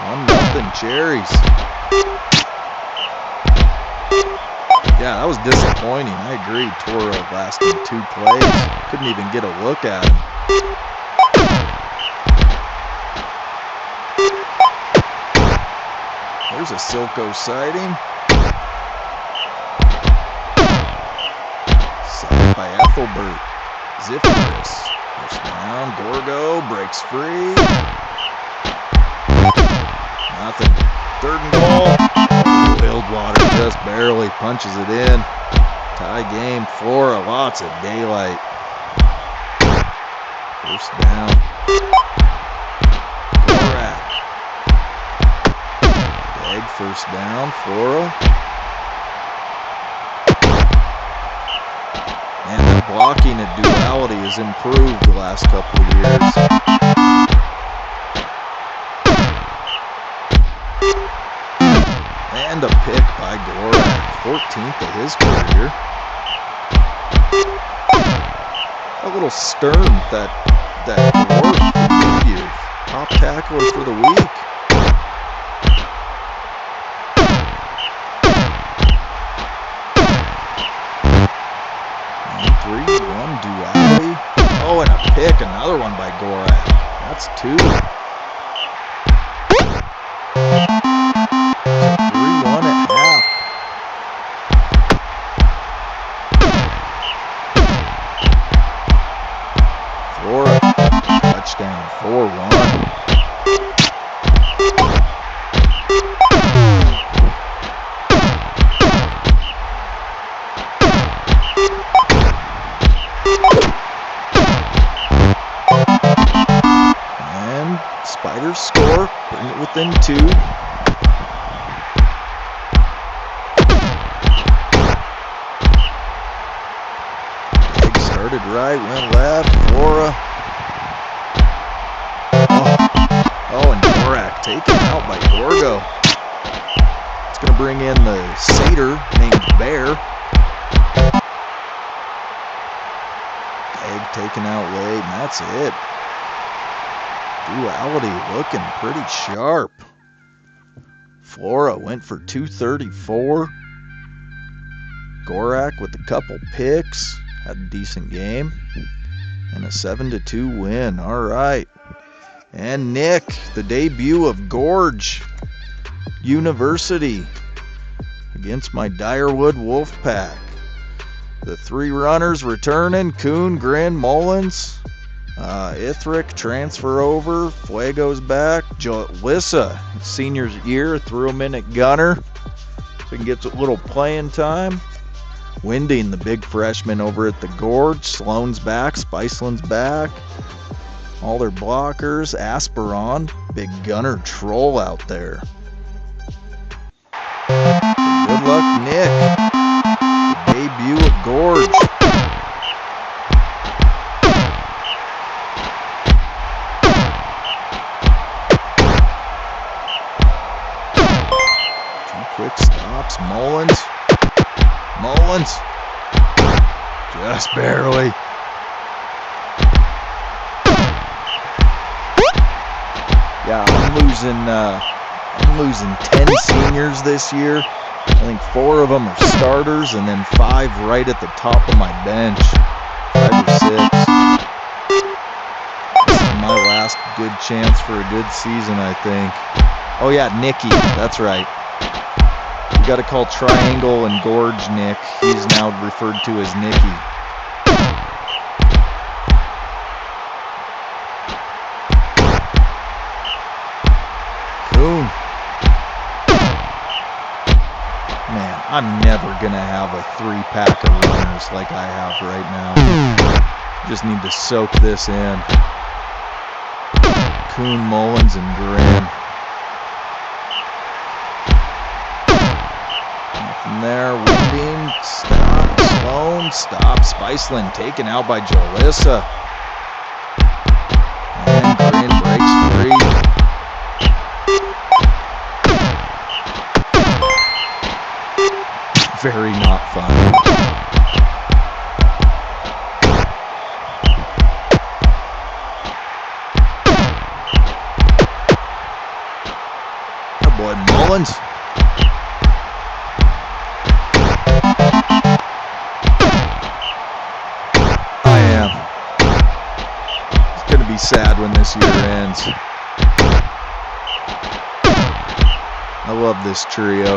Speaker 1: 1-0 Cherries. Yeah, that was disappointing. I agree. Toro lasted 2 plays. Couldn't even get a look at him. There's a Silco sighting. Sighted by Ethelbert. Zipherus. First down. Gorgo breaks free. Nothing. 3rd and goal. Wildwater just barely punches it in. Tie game. Flora, lots of daylight. First down. Gorak. Egg first down. Flora. And the blocking at Duality has improved the last couple of years. And a pick by Gorak, 14th of his career. A little Stern, that dwarf from Midview. Top tackler for the week. 3-1 Duality. Oh, and a pick, another one by Gorak. That's 2. 3-1 at half. Flora, touchdown, 4-1. And Spiders score, bring it within 2. Started right, went left. Flora. Oh, and Gorak taken out by Gorgo. It's going to bring in the satyr named Bear. Egg taken out late, and that's it. Duality looking pretty sharp. Flora went for 234. Gorak with a couple picks. Had a decent game. And a 7-2 win. All right. And Nick, the debut of Gorge University against my Dyerwood Wolfpack. The three runners returning: Kuhn, Grin, Mullins. Ithric transfer over. Fuego's back. Jalissa, senior year, threw him in at gunner so he can get a little playing time. Winding, the big freshman over at the Gorge. Sloan's back. Spiceland's back. All their blockers. Asperon, big gunner troll out there. So good luck, Nick. The debut of Gorge. Quick stops. Mullins. Just barely. Yeah, I'm losing 10 seniors this year. I think 4 of them are starters, and then 5 right at the top of my bench. 5 or 6. This is my last good chance for a good season, I think. Oh yeah, Nicky. That's right. You got to call Triangle and Gorge Nick. He's now referred to as Nicky. Coon. Man, I'm never going to have a 3-pack of runners like I have right now. Just need to soak this in. Coon, Mullins, and Grin. From there, Winding, stop, Sloan, stop, Spiceland taken out by Jalissa. And Grin breaks free. Very not fun. Oh boy, Mullins. Be sad when this year ends. I love this trio.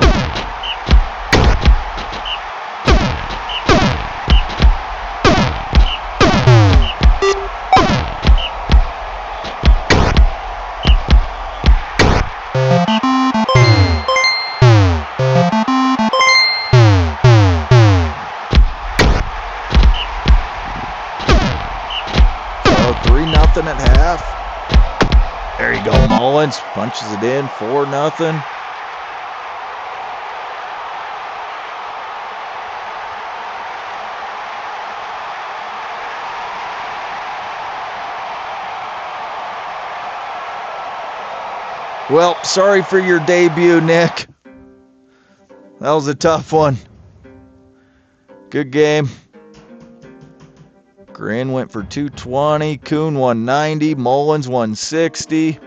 Speaker 1: At half. There you go, Mullins punches it in, 4-0. Well, sorry for your debut, Nick. That was a tough one. Good game. Grin went for 220, Kuhn 190, Mullins 160.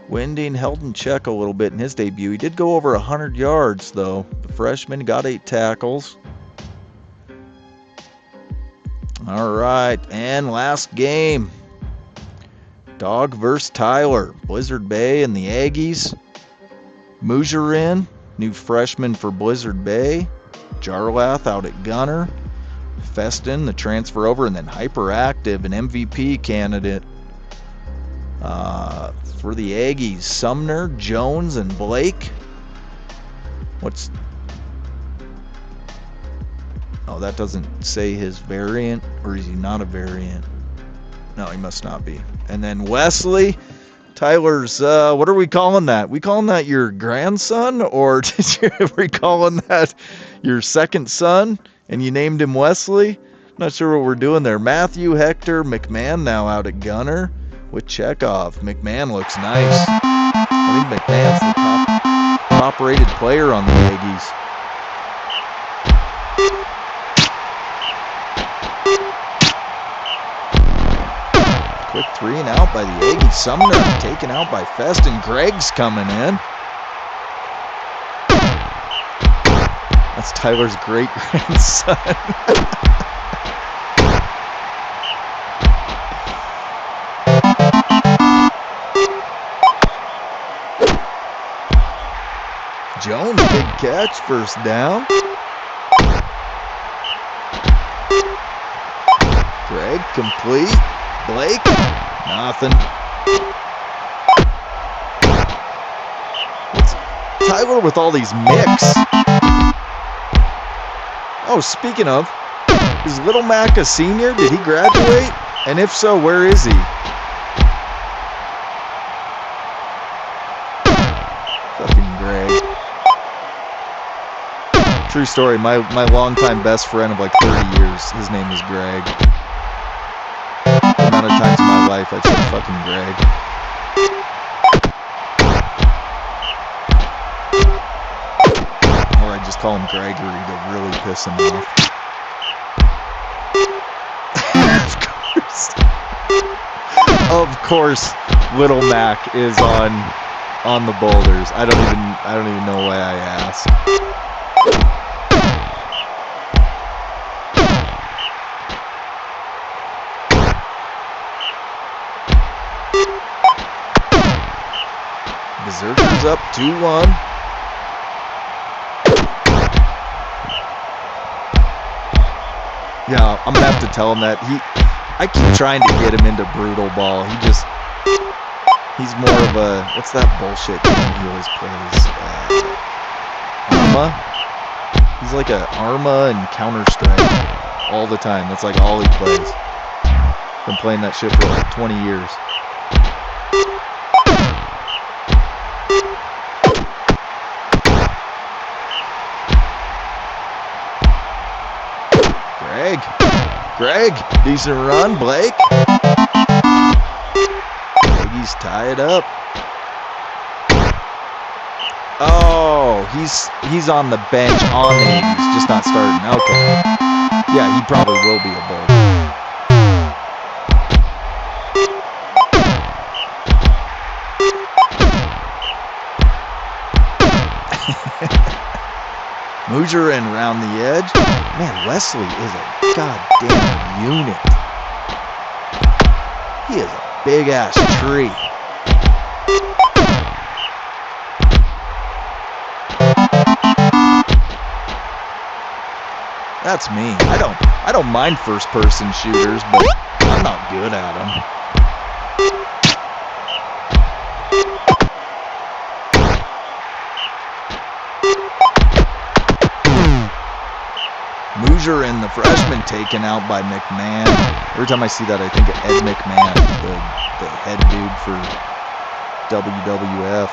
Speaker 1: Winding held in check a little bit in his debut. He did go over 100 yards, though. The freshman got 8 tackles. All right, and last game. Dog versus Tyler. Blizzard Bay and the Aggies. Mujarin, new freshman for Blizzard Bay. Jarlath out at gunner. Feston, the transfer over, and then Hyperactive, an MVP candidate for the Aggies. Sumner, Jones, and Blake. Oh, that doesn't say his variant, or is he not a variant? No, he must not be. And then Wesley, Tyler's, what are we calling that? We calling that your grandson, or are we calling that your second son? And you named him Wesley? Not sure what we're doing there. Matthew, Hector, McMahon now out at gunner with Kickoff. McMahon looks nice. I think McMahon's the top-rated player on the Aggies. Quick 3 and out by the Aggies. Sumner taken out by Feston. Greg's coming in. That's Tyler's great-grandson. Jones, big catch, first down. Greg, complete. Blake, nothing. What's Tyler with all these mix? Oh, speaking of, is Little Mac a senior? Did he graduate? And if so, where is he? Fucking Greg. True story, my longtime best friend of like 30 years, his name is Greg. The amount of times in my life I've said fucking Greg. Or I just call him Gregory to really piss him off. Of course, Little Mac is on the boulders. I don't even know why I asked. Berserker's up 2-1. Yeah, I'm gonna have to tell him that. I keep trying to get him into brutal ball. He's more of a, what's that bullshit game he always plays? Arma? He's like a Arma and Counter-Strike all the time. That's like all he plays. Been playing that shit for like 20 years. Greg, decent run, Blake. Aggies tie it up. Oh, he's on the bench on the Aggies, just not starting. Okay. Yeah, he probably will be a bull. Mujarin around the edge. Man, Wesley is a goddamn unit. He is a big-ass tree. That's me. I don't mind first-person shooters, but I'm not good at them. Mujarin, the freshman, taken out by McMahon. Every time I see that, I think of Ed McMahon, the head dude for WWF.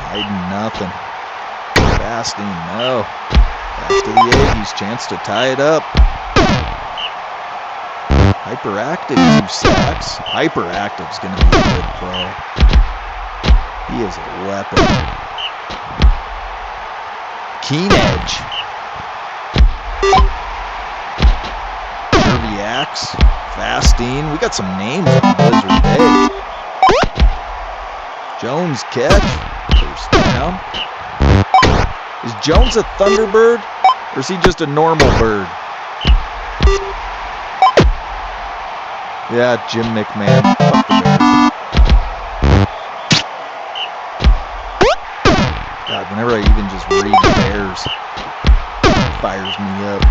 Speaker 1: Hiding nothing. Fasting, no. Back to the Aggies, chance to tie it up. Hyperactive, 2 sacks. Hyperactive's going to be a good pro. He is a weapon. Keen edge. Jerviax. Fastine. We got some names on Blizzard Bay. Jones catch. First down. Is Jones a Thunderbird? Or is he just a normal bird? Yeah, Jim McMahon. Fuck the Bears. God, whenever I even just read the Bears, it fires me up.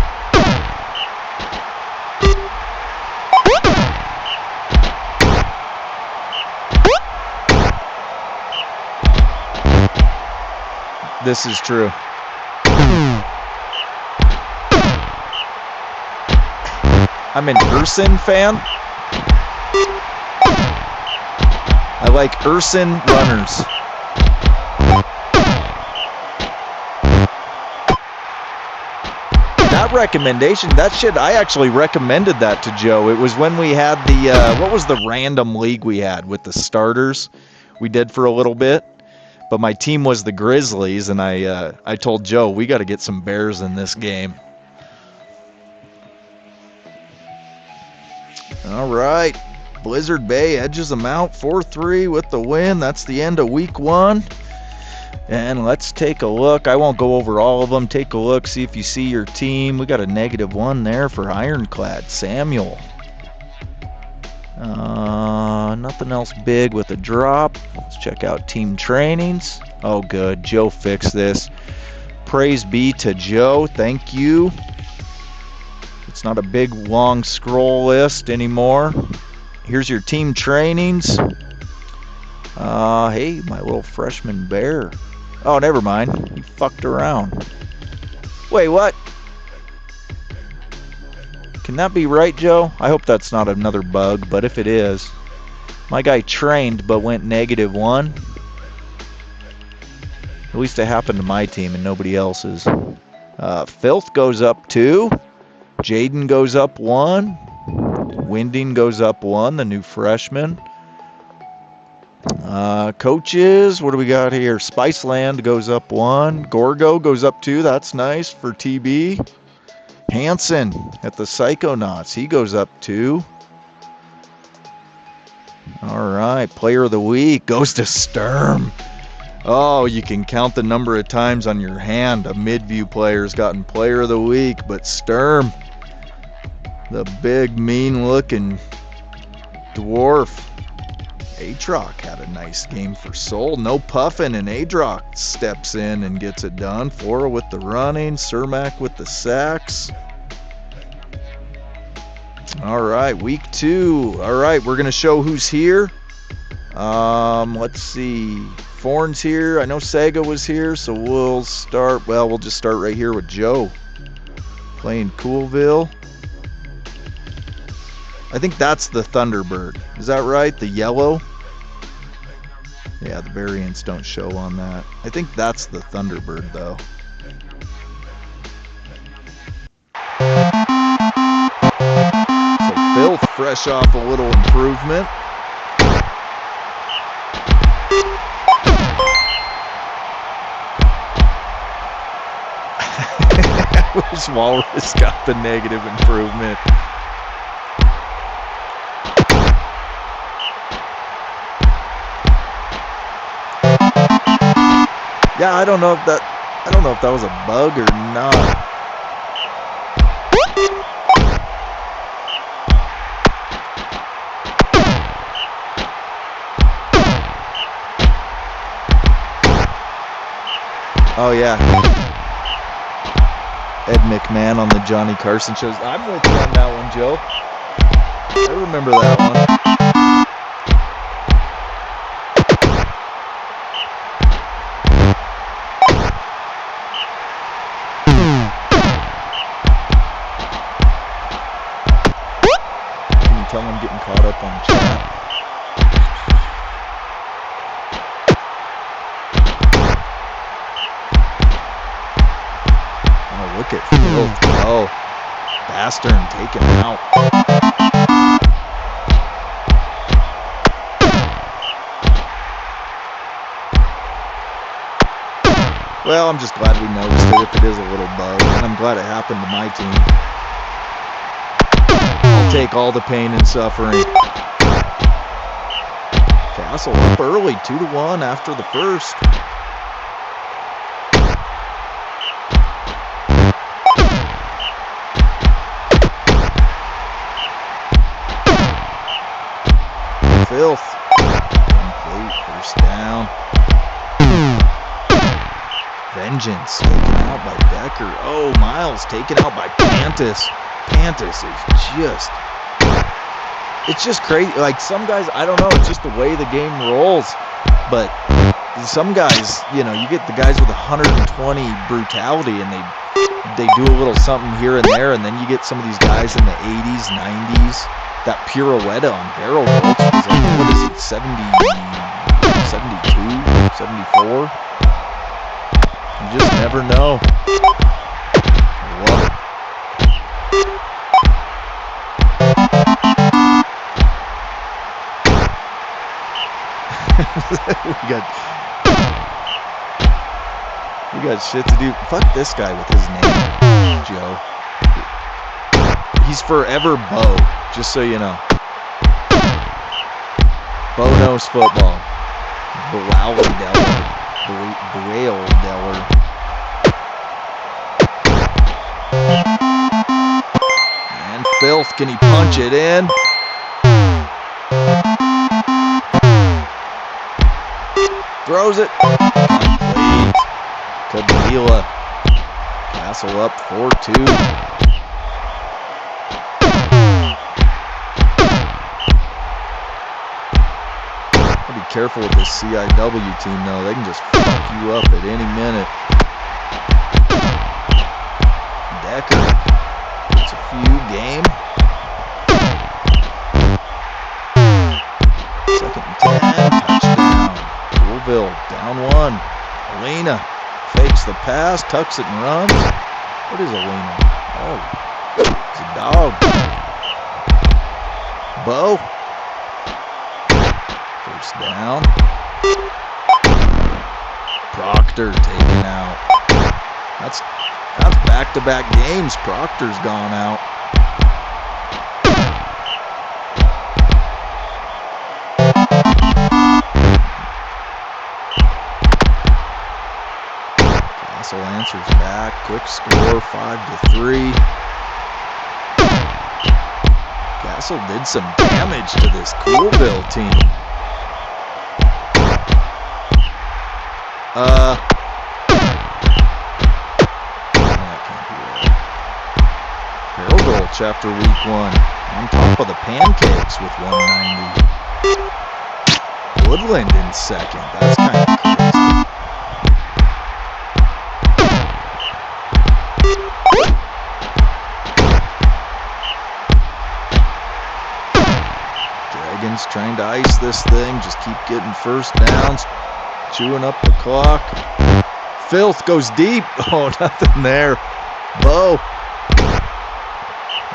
Speaker 1: This is true. I'm an Urson fan. I like Urson runners. that recommendation, that shit, I actually recommended that to Joe. It was when we had the, what was the random league we had with the starters? We did for a little bit. But my team was the Grizzlies, and I told Joe, we got to get some Bears in this game. All right. Blizzard Bay edges them out 4-3 with the win. That's the end of week 1. And let's take a look. I won't go over all of them. Take a look, see if you see your team. We got a -1 there for Ironclad. Samuel. Nothing else big with a drop. Let's check out team trainings. Oh, good. Joe fixed this. Praise be to Joe. Thank you. It's not a big, long scroll list anymore. Here's your team trainings. Hey, my little freshman bear. Oh, never mind. He fucked around. Wait, what? Can that be right, Joe? I hope that's not another bug, but if it is, my guy trained but went -1. At least it happened to my team and nobody else's. Filth goes up 2. Jaden goes up 1. Winding goes up 1, the new freshman. Coaches, what do we got here? Spiceland goes up 1. Gorgo goes up 2. That's nice for TB. Hanson at the Psychonauts, he goes up 2. All right, player of the week goes to Sturm. Oh, you can count the number of times on your hand a Midview player's gotten player of the week, but Sturm, the big mean-looking dwarf. Atroc had a nice game for Soul. No puffin', and Atroc steps in and gets it done. Flora with the running, Cermak with the sacks. All right, week 2. All right, we're going to show who's here. Let's see. Forn's here. I know Saga was here, so we'll start. Well, we'll just start right here with Joe playing Coolville. I think that's the Thunderbird. Is that right? The yellow? Yeah, the variants don't show on that. I think that's the Thunderbird, though. So Filth fresh off a little improvement. I wish Walrus got the negative improvement. Yeah, I don't know if that was a bug or not. Oh yeah. Ed McMahon on the Johnny Carson shows. I'm with you on that one, Joe. I remember that one. Tell them I'm getting caught up on chat. Oh, look at Phil. Oh, Bastard taken out. Well, I'm just glad we noticed it if it is a little bug, and I'm glad it happened to my team. Take all the pain and suffering. Castle up early, 2-1 after the first. Filth. Complete first down. Vengeance taken out by Becker. Oh, Miles taken out by Pantis. Pantis is it's just crazy. Like some guys, I don't know, it's just the way the game rolls. But some guys, you know, you get the guys with 120 brutality and they do a little something here and there, and then you get some of these guys in the 80s, 90s. That pirouette on barrel bolts was like, what is it, 70, 72, 74? You just never know. I love it. we got shit to do. Fuck this guy with his name, Joe. He's forever Bo, just so you know. Bo knows football. Blaudeller. And Filth, can he punch it in? Throws it. Complete. Kabila. Castle up 4-2. Be careful with this CIW team, though. They can just fuck you up at any minute. Decker gets a few game. 2nd and 10. Touchdown. Louisville down 1. Alena fakes the pass, tucks it and runs. What is Alena? Oh, it's a dog. Bo. First down. Proctor taken out. That's back-to-back games. Proctor's gone out. Castle answers back. Quick score, 5-3. Castle did some damage to this Coolville team. That can't be right. Barrel Gulch after week 1. On top of the Pancakes with 190. Woodland in 2nd. That's kind of crazy. Dragons trying to ice this thing. Just keep getting first downs. Chewing up the clock. Filth goes deep. Oh, nothing there. Bo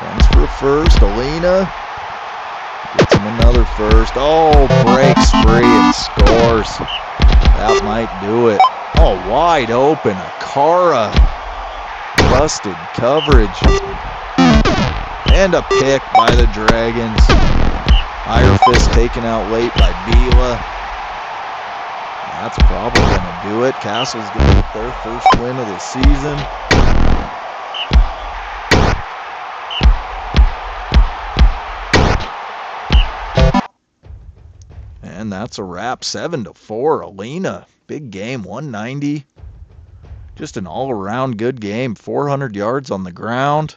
Speaker 1: runs for a first. Alena gets him another first. Oh, breaks free and scores. That might do it. Oh, wide open. Akara. Busted coverage. And a pick by the Dragons. Iron Fist taken out late by Bila. That's probably going to do it. Castle's going to get their first win of the season. And that's a wrap. 7-4. Alena. Big game. 190. Just an all-around good game. 400 yards on the ground.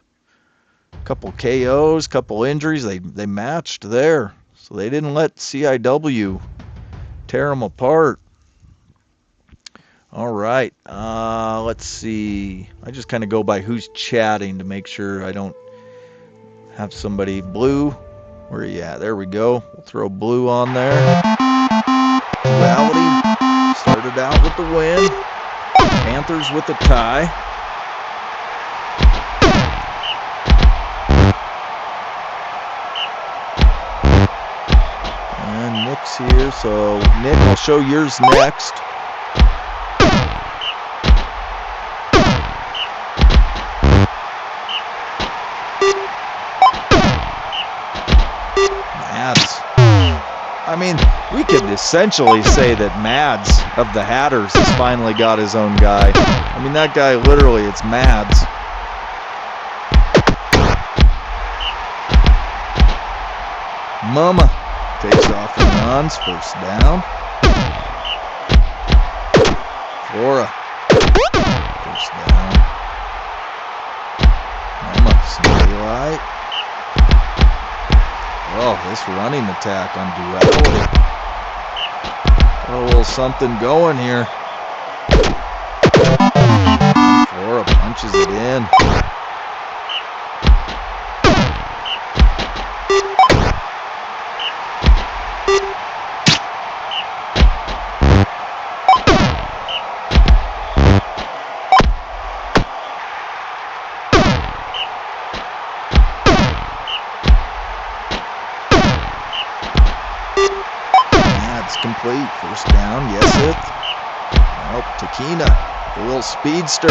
Speaker 1: Couple KOs, couple injuries. They matched there. So they didn't let CIW tear them apart. All right, let's see. I just kind of go by who's chatting to make sure I don't have somebody. Blue, where are you at? There we go. We'll throw Blue on there. Duality started out with the win. Panthers with the tie. And Nick's here, so Nick, I'll show yours next. I mean, we could essentially say that Mads of the Hatters has finally got his own guy. I mean, that guy, literally, it's Mads. Mama takes off and runs. First down. Flora. First down. Mama, some daylight. Oh, this running attack on Duality. Got a little something going here. Flora punches it in. complete. First down, yes it. Nope, Takina, the little speedster.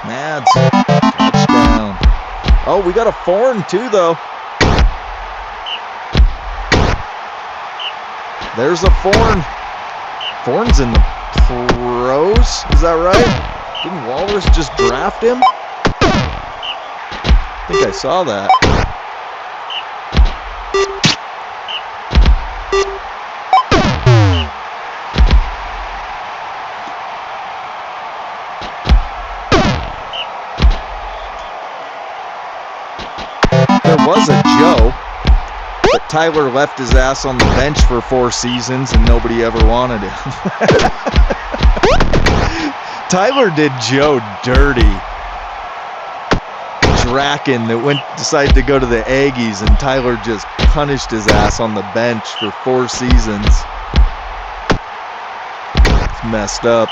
Speaker 1: Mads, touchdown. Oh, we got a Forn too, though. There's a Forn. Forn's in the pros, is that right? Didn't Walrus just draft him? I think I saw that. There was a Joe, but Tyler left his ass on the bench for 4 seasons and nobody ever wanted him. Tyler did Joe dirty. Draken that decided to go to the Aggies, and Tyler just punished his ass on the bench for 4 seasons. It's messed up.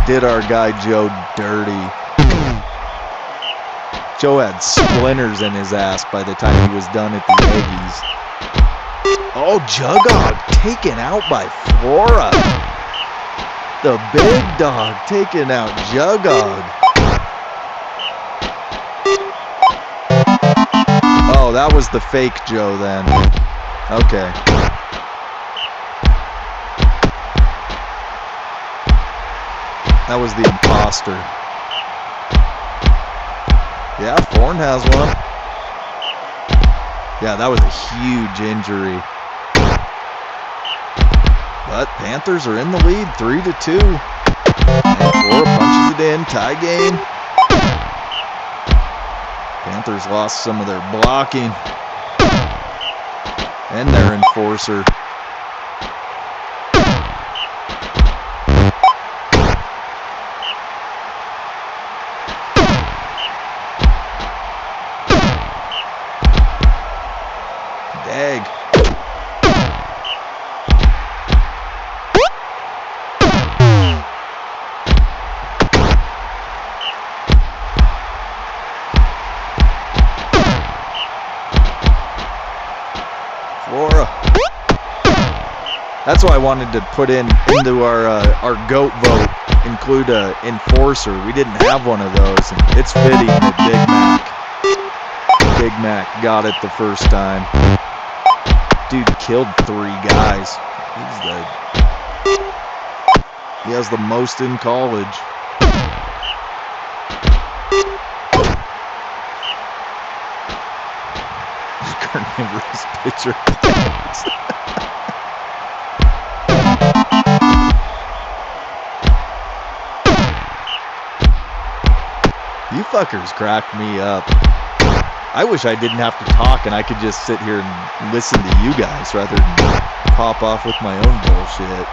Speaker 1: Did our guy Joe dirty. Joe had splinters in his ass by the time he was done at the Aggies. Oh, Jugog taken out by Flora. The big dog taking out Jugog. Oh, that was the fake Joe then. Okay. That was the imposter. Yeah, Forn has one. Yeah, that was a huge injury. But Panthers are in the lead, 3-2. And Flora punches it in, tie game. Panthers lost some of their blocking and their enforcer. That's why I wanted to put into our GOAT vote, include a enforcer. We didn't have one of those, and it's fitting that Big Mac got it the first time. Dude killed 3 guys. He has the most in college. Carnivorous pitcher. You fuckers cracked me up. I wish I didn't have to talk and I could just sit here and listen to you guys rather than pop off with my own bullshit.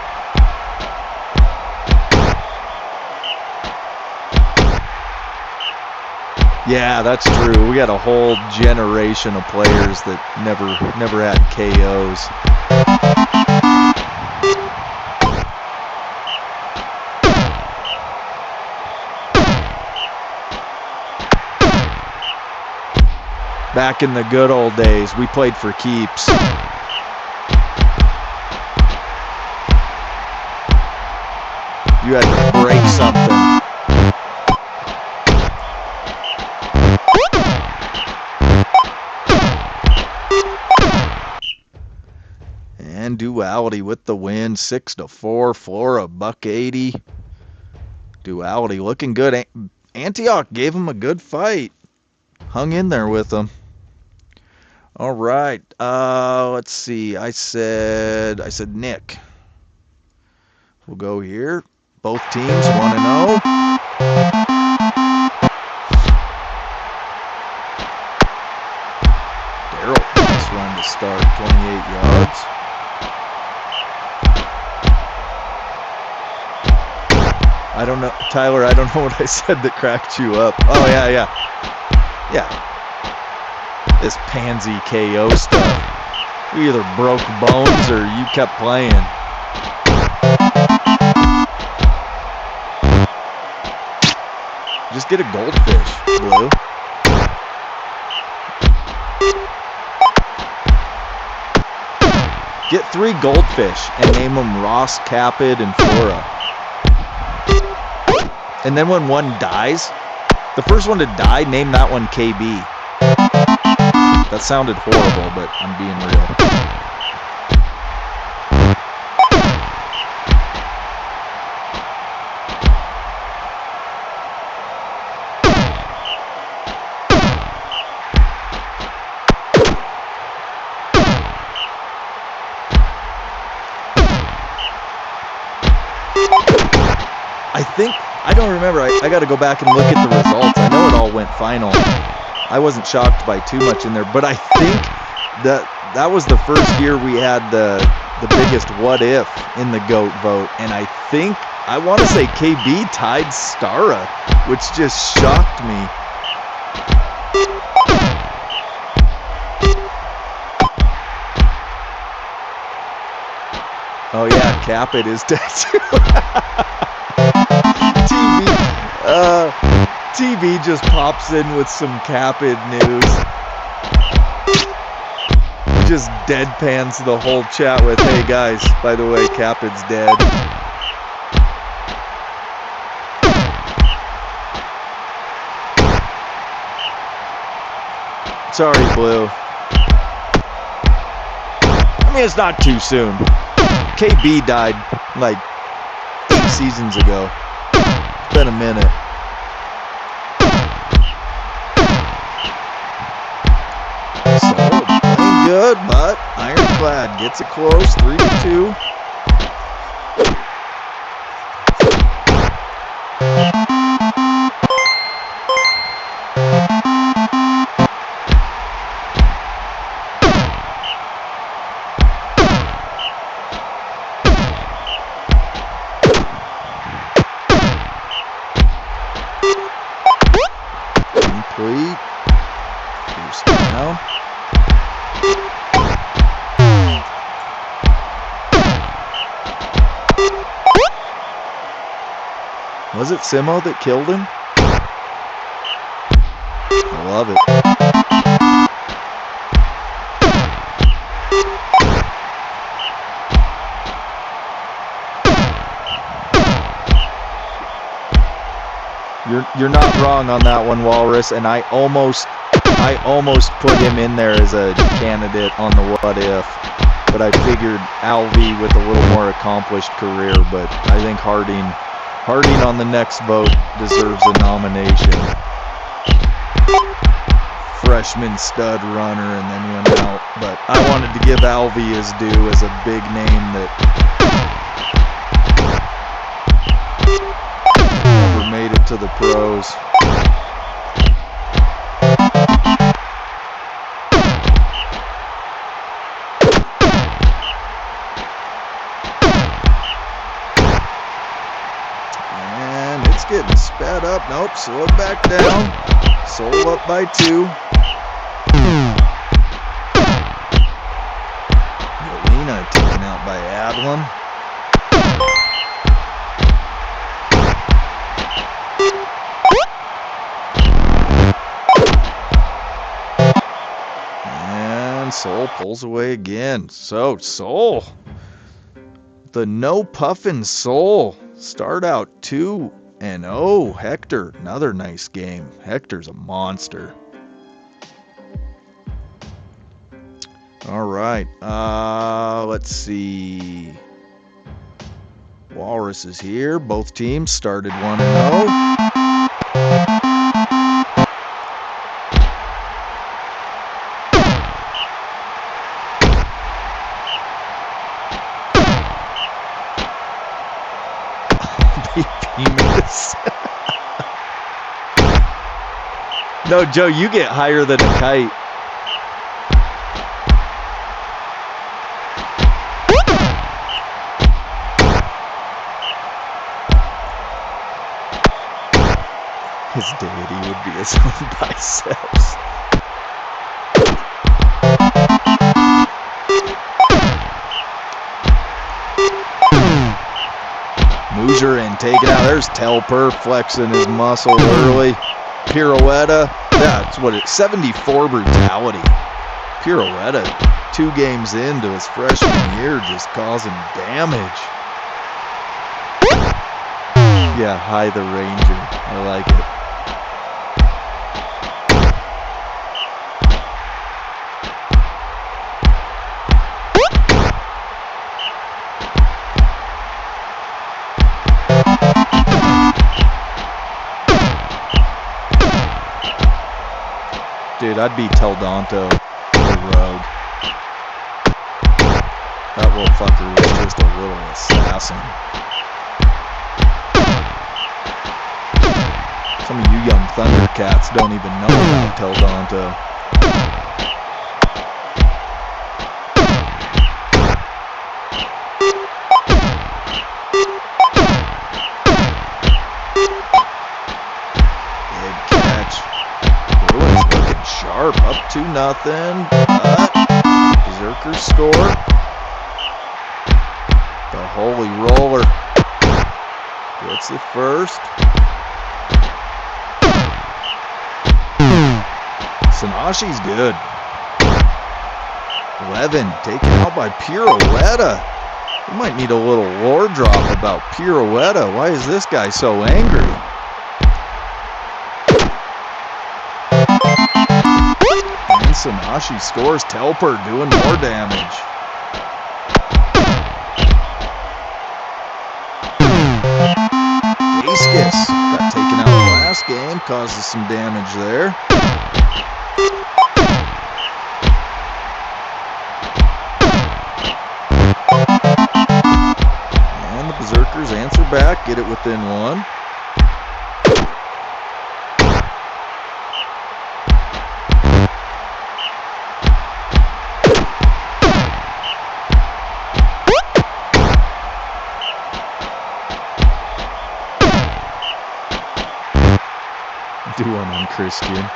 Speaker 1: Yeah, that's true. We got a whole generation of players that never had KOs. Back in the good old days, we played for keeps. You had to break something. And Duality with the win, 6-4. Flora, $180. Duality looking good. Antioch gave him a good fight. Hung in there with him. All right. Let's see. I said Nick. We'll go here. Both teams 1-0. Daryl, nice run to start. 28 yards. I don't know, Tyler. I don't know what I said that cracked you up. Oh yeah. This pansy KO stuff. You either broke bones or you kept playing. Just get a goldfish, Blue. Get 3 goldfish and name them Ross, Capid, and Flora. And then when one dies, the first one to die, name that one KB. That sounded horrible, but I'm being real. I don't remember. I got to go back and look at the results. I know it all went final. I wasn't shocked by too much in there, but I think that was the first year we had the biggest what if in the GOAT vote, and I want to say KB tied Stara, which just shocked me. Oh yeah, Capit is dead too. TV just pops in with some Capid news. Just deadpans the whole chat with, hey guys, by the way, Capid's dead. Sorry, Blue. I mean, it's not too soon. KB died like 8 seasons ago. It's been a minute. So, playing good, but Ironclad gets it close, 3-2. Complete. First down. Was it Simo that killed him? I love it. You're not wrong on that one, Walrus, and I almost put him in there as a candidate on the what if, but I figured Alvy with a little more accomplished career, but I think Harding on the next vote deserves a nomination. Freshman stud runner and then went out, but I wanted to give Alvy his due as a big name that never made it to the pros. Getting sped up. Nope, slowed back down. Soul up by 2. Yelena taken out by Adlam. And Soul pulls away again. So, Soul. The no puffin' Soul. Start out 2-0. Hector, another nice game. Hector's a monster. All right. Let's see. Walrus is here. Both teams started 1-0. No, Joe, you get higher than a kite. His deity would be his own biceps. Hoosier and taken out. There's Telper flexing his muscle early. Pirouetta. That's what it's 74 brutality. Pirouetta, 2 games into his freshman year, just causing damage. Yeah, hi the Ranger. I like it. Dude, I'd be Teldonto, the rogue. That little fucker was just a little assassin. Some of you young Thundercats don't even know about Teldonto. Big catch. Bruins looking sharp, up 2-0. Berserkers score. The Holy Roller gets the first. Sanashi's good. Levin taken out by Pirouetta. We might need a little lore drop about Pirouetta. Why is this guy so angry? And Sanashi scores. Telper doing more damage. Daskis got taken out the last game. Causes some damage there. Berserkers answer back, get it within 1. Do one on Christian.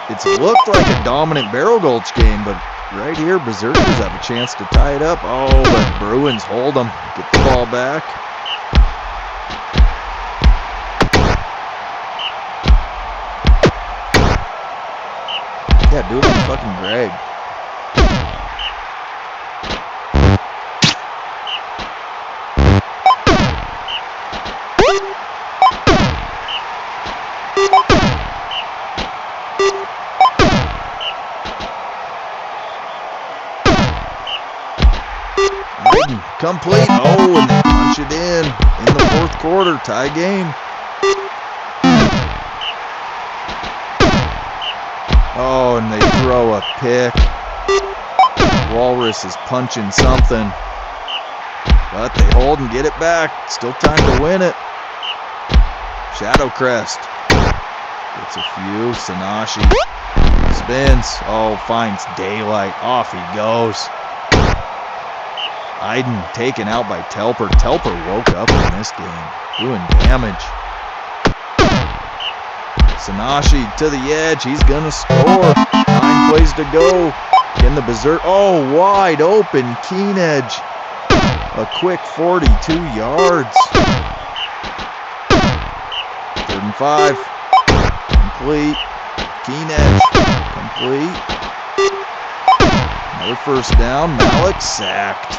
Speaker 1: It's looked like a dominant Barrel Gulch game, but right here, Berserkers have a chance to tie it up. Oh, but Bruins hold them. Get the ball back. Yeah, do it on fucking Greg. Complete. Oh, and they punch it in the 4th quarter. Tie game. Oh, and they throw a pick. Walrus is punching something. But they hold and get it back. Still time to win it. Shadowcrest gets a few. Sanashi spins. Oh, finds daylight. Off he goes. Iden taken out by Telper. Telper woke up in this game, doing damage. Sanashi to the edge. He's gonna score. 9 plays to go. Can the Berserk? Oh, wide open. Keen edge. A quick 42 yards. 3rd and 5. Complete. Keen edge. Complete. Another first down. Malik sacked.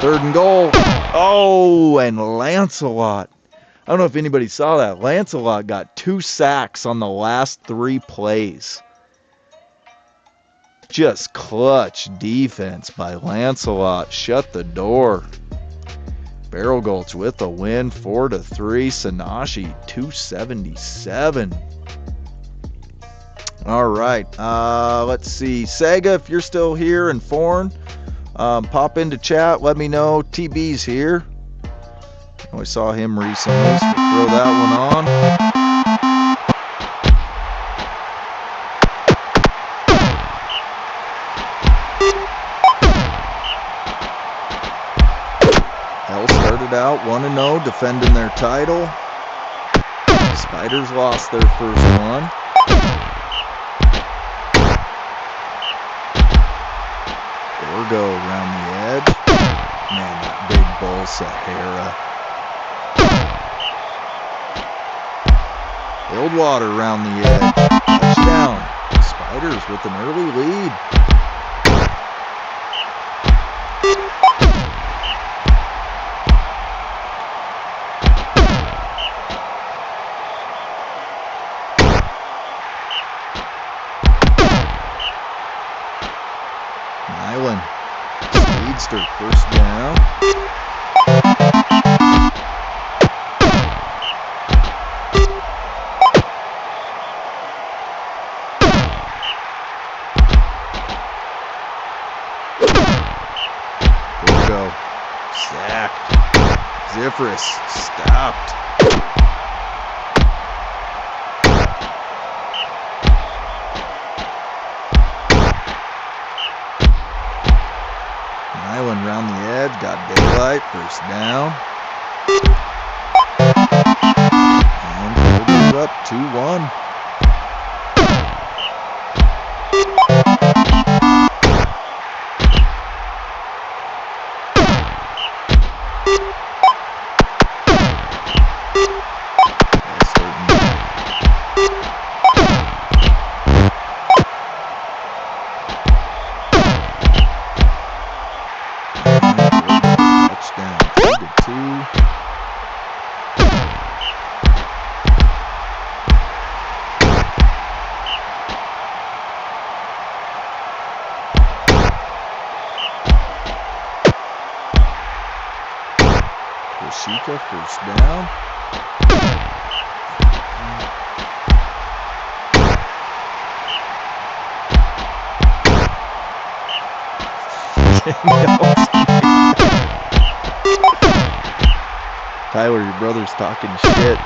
Speaker 1: 3rd and goal. Oh, and Lancelot. I don't know if anybody saw that. Lancelot got 2 sacks on the last 3 plays. Just clutch defense by Lancelot. Shut the door. Barrel Gulch with a win. 4-3. Sanashi 277. All right. Let's see. Sega, if you're still here and foreign, pop into chat. Let me know. TB's here. I saw him recently, so we'll throw that one on. Hell started out 1-0, defending their title. Spiders lost their first one. Gorgo around the edge. Man, that big bull Sahara. Fieldwater around the edge. Touchdown. Spiders with an early lead. Nyland. Speedster, first down. Sacked. Zifris stopped. Nyland round the edge, got daylight, first down. And Colby's up 2-1. Shika, first down. Tyler, your brother's talking shit.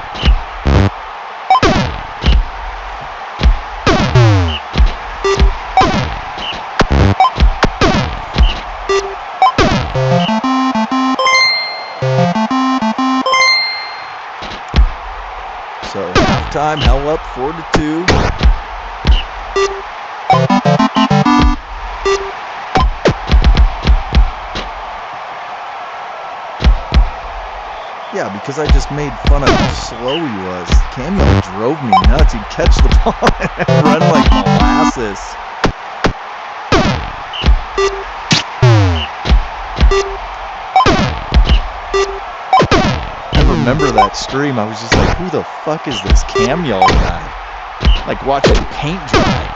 Speaker 1: So halftime, hell up 4-2. Yeah, because I just made fun of how slow he was. Cameo drove me nuts. He'd catch the ball and run like molasses. I remember that stream. I was just like, who the fuck is this Cameo guy? Like watching paint dry.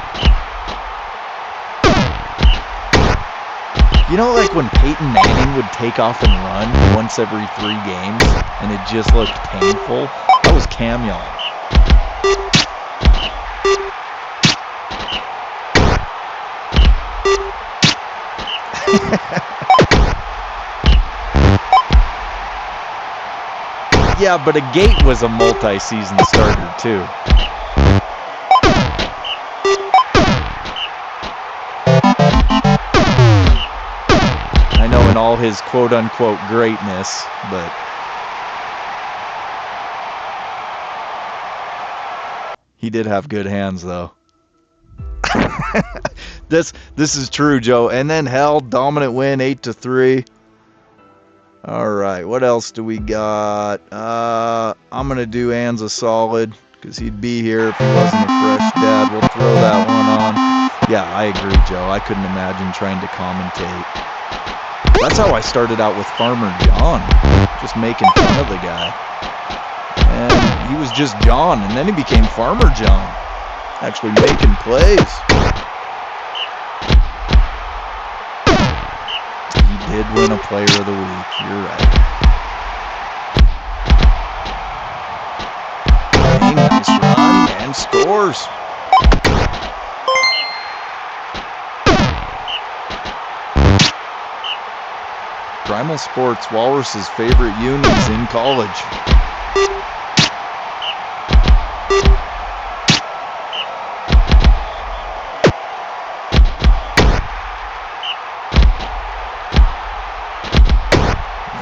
Speaker 1: You know, like when Peyton Manning would take off and run once every 3 games, and it just looked painful? That was Cameo. Yeah, but a Gate was a multi-season starter, too. In all his quote-unquote greatness, but he did have good hands, though. This is true, Joe. And then hell, dominant win, 8-3. All right, what else do we got? I'm gonna do Anza solid because he'd be here if he wasn't a fresh dad. We'll throw that one on. Yeah, I agree, Joe. I couldn't imagine trying to commentate. That's how I started out with Farmer John, just making fun of the guy. And he was just John, and then he became Farmer John, actually making plays. He did win a Player of the Week, you're right. Dang, nice run, and scores. Primal Sports, Walrus's favorite unis in college.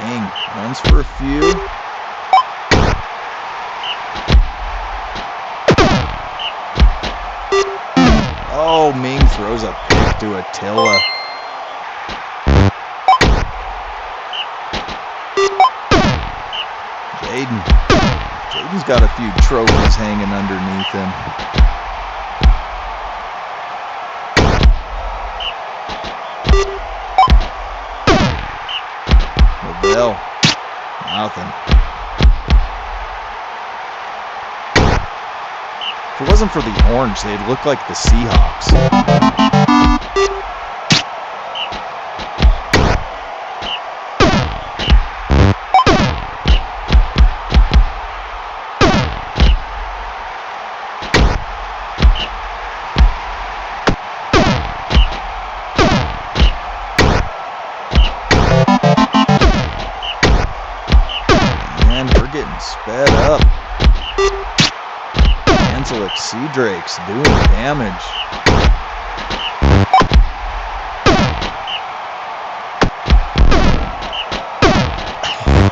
Speaker 1: Dang, runs for a few. Oh, Ming throws a pick to Attila. Jaden's got a few trophies hanging underneath him. Lavelle, nothing. If it wasn't for the orange, they'd look like the Seahawks. Sped up. Angelic Sea Drake's doing damage.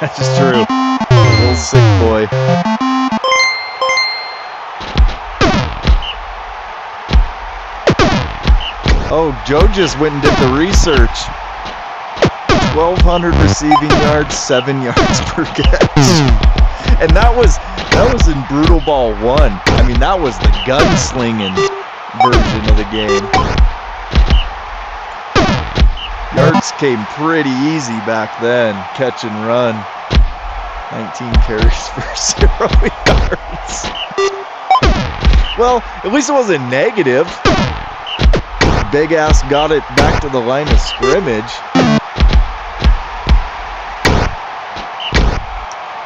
Speaker 1: That's true. Little sick boy. Oh, Joe just went and did the research. 1,200 receiving yards, 7 yards per catch. And that was in Brutal Ball 1. I mean, that was the gunslinging version of the game. Yards came pretty easy back then. Catch and run. 19 carries for 0 yards. Well, at least it wasn't negative. Big ass got it back to the line of scrimmage.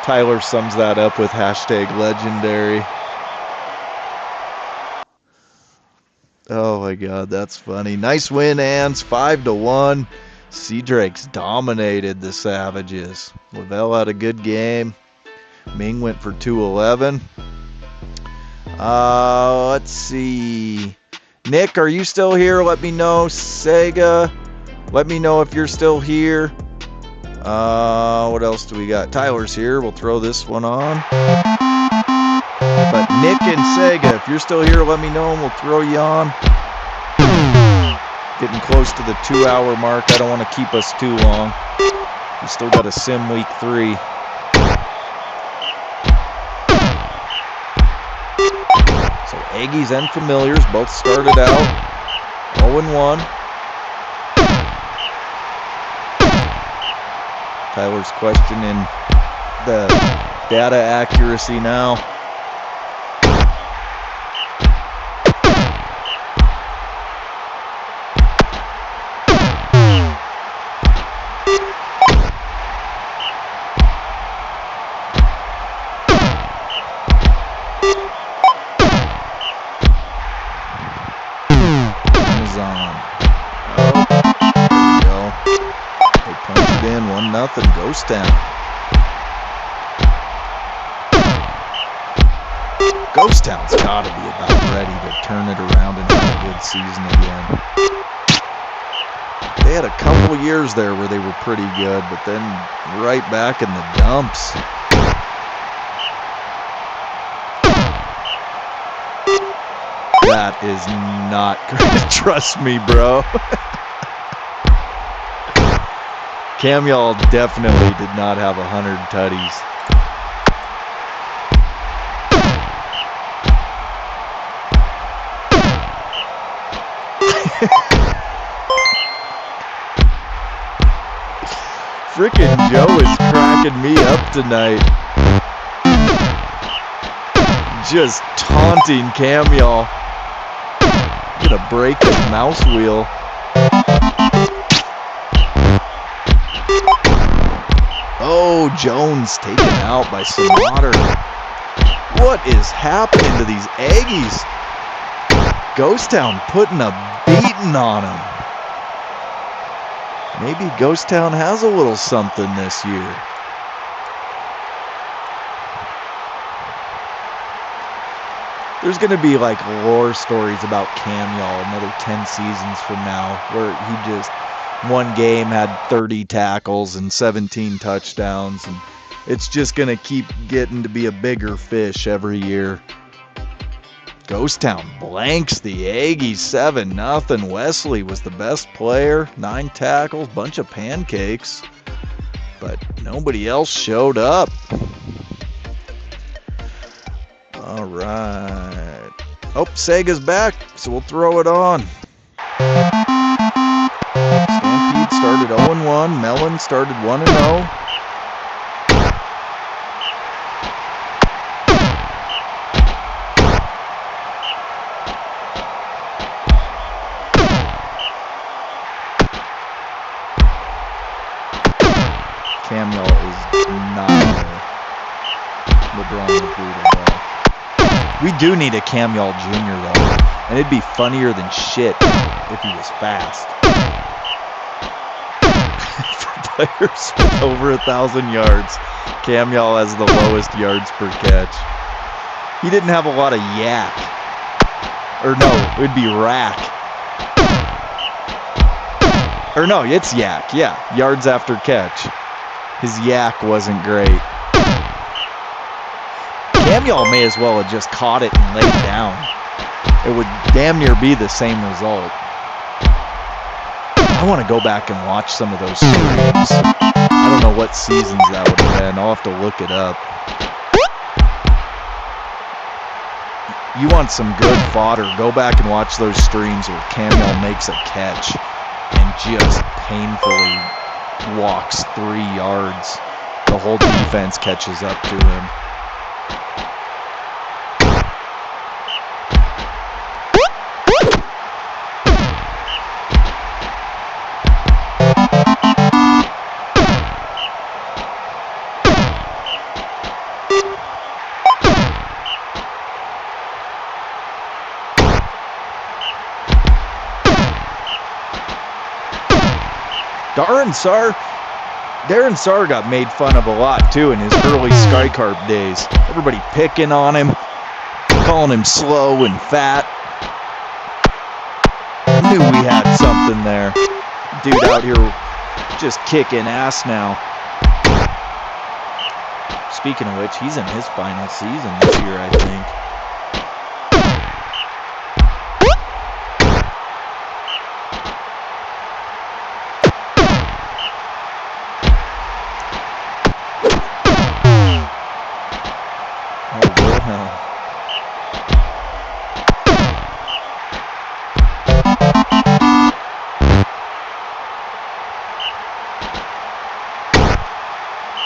Speaker 1: Tyler sums that up with #legendary. Oh my God, that's funny. Nice win, Ans. 5-1. Sea Drakes dominated the Savages. Lavelle had a good game. Ming went for 211. Let's see. Nick, are you still here? Let me know. Sega, let me know if you're still here. What else do we got? Tyler's here. We'll throw this one on. But Nick and Sega, if you're still here, let me know and we'll throw you on. Getting close to the 2-hour mark. I don't want to keep us too long. We still got a sim week 3. So Aggies and Familiars both started out 0-1. Tyler's questioning the data accuracy now. Nothing, Ghost Town. Ghost Town's got to be about ready to turn it around and have a good season again. They had a couple years there where they were pretty good, but then right back in the dumps. That is not good. Trust me, bro. Cam Y'all definitely did not have 100 tutties. Frickin' Joe is cracking me up tonight. Just taunting Cam Y'all. Gonna break his mouse wheel. Oh, Jones taken out by Samater. What is happening to these Aggies? Ghost Town putting a beating on them. Maybe Ghost Town has a little something this year. There's going to be like lore stories about Cam Y'all another 10 seasons from now where he just one game had 30 tackles and 17 touchdowns, and it's just going to keep getting to be a bigger fish every year. Ghost Town blanks the Aggies 7-0. Wesley was the best player. 9 tackles, bunch of pancakes. But nobody else showed up. All right. Oh, Sega's back, so we'll throw it on. Stampede started 0-1. Mellon started 1-0. Camille is not LeBron recruited though. We do need a Camille Jr. though, and it'd be funnier than shit if he was fast. For players with over 1,000 yards, Camille has the lowest yards per catch. He didn't have a lot of yak. Or no, it'd be rack. Or no, it's yak, yeah, yards after catch. His yak wasn't great. Camille may as well have just caught it and laid down. It would damn near be the same result. I want to go back and watch some of those streams. I don't know what seasons that would have been. I'll have to look it up. You want some good fodder, go back and watch those streams where Camille makes a catch and just painfully walks 3 yards. The whole defense catches up to him. Darren Saar got made fun of a lot too in his early Skycarp days. Everybody picking on him, calling him slow and fat. I knew we had something there. Dude out here just kicking ass now. Speaking of which, he's in his final season this year, I think.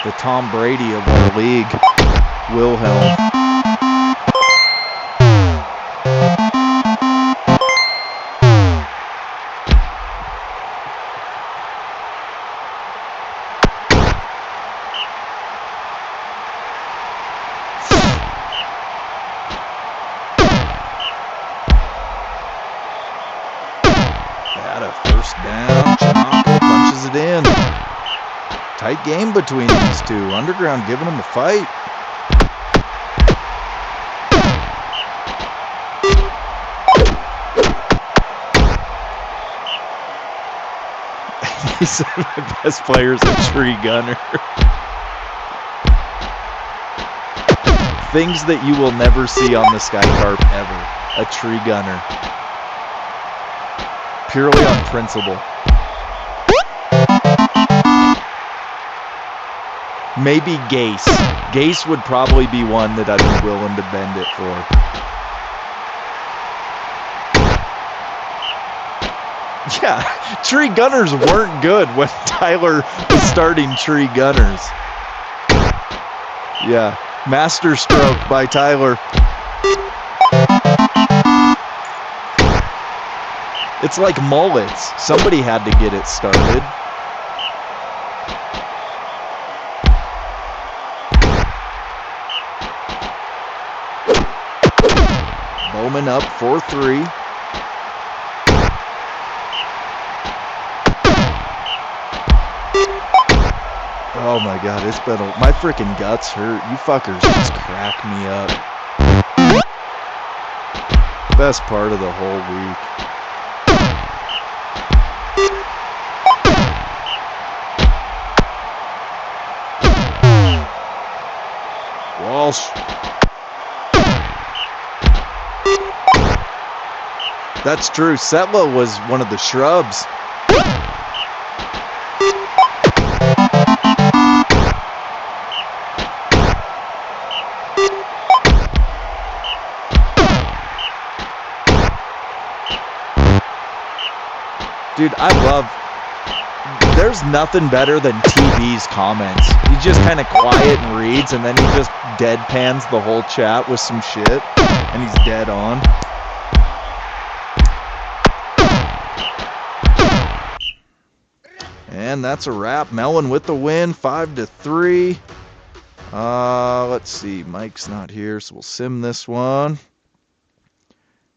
Speaker 1: The Tom Brady of our league, Wilhelm. Got a first down. Chinako punches it in. Tight game between these two. Underground giving them a fight. He's one of the best players, a tree gunner. Things that you will never see on the Skycarp ever. A tree gunner. Purely on principle. Maybe Gase. Gase would probably be one that I'd be willing to bend it for. Yeah, tree gunners weren't good when Tyler was starting tree gunners. Yeah, master stroke by Tyler. It's like mullets. Somebody had to get it started. Bowman up 4-3. Oh my God, it's been my freaking guts hurt. You fuckers just crack me up. Best part of the whole week. Walsh. That's true. Setla was one of the shrubs. Dude, there's nothing better than TB's comments. He just kind of quiet and reads, and then he just deadpans the whole chat with some shit, and he's dead on. And that's a wrap. Mellon with the win, 5-3. Let's see. Mike's not here, so we'll sim this one.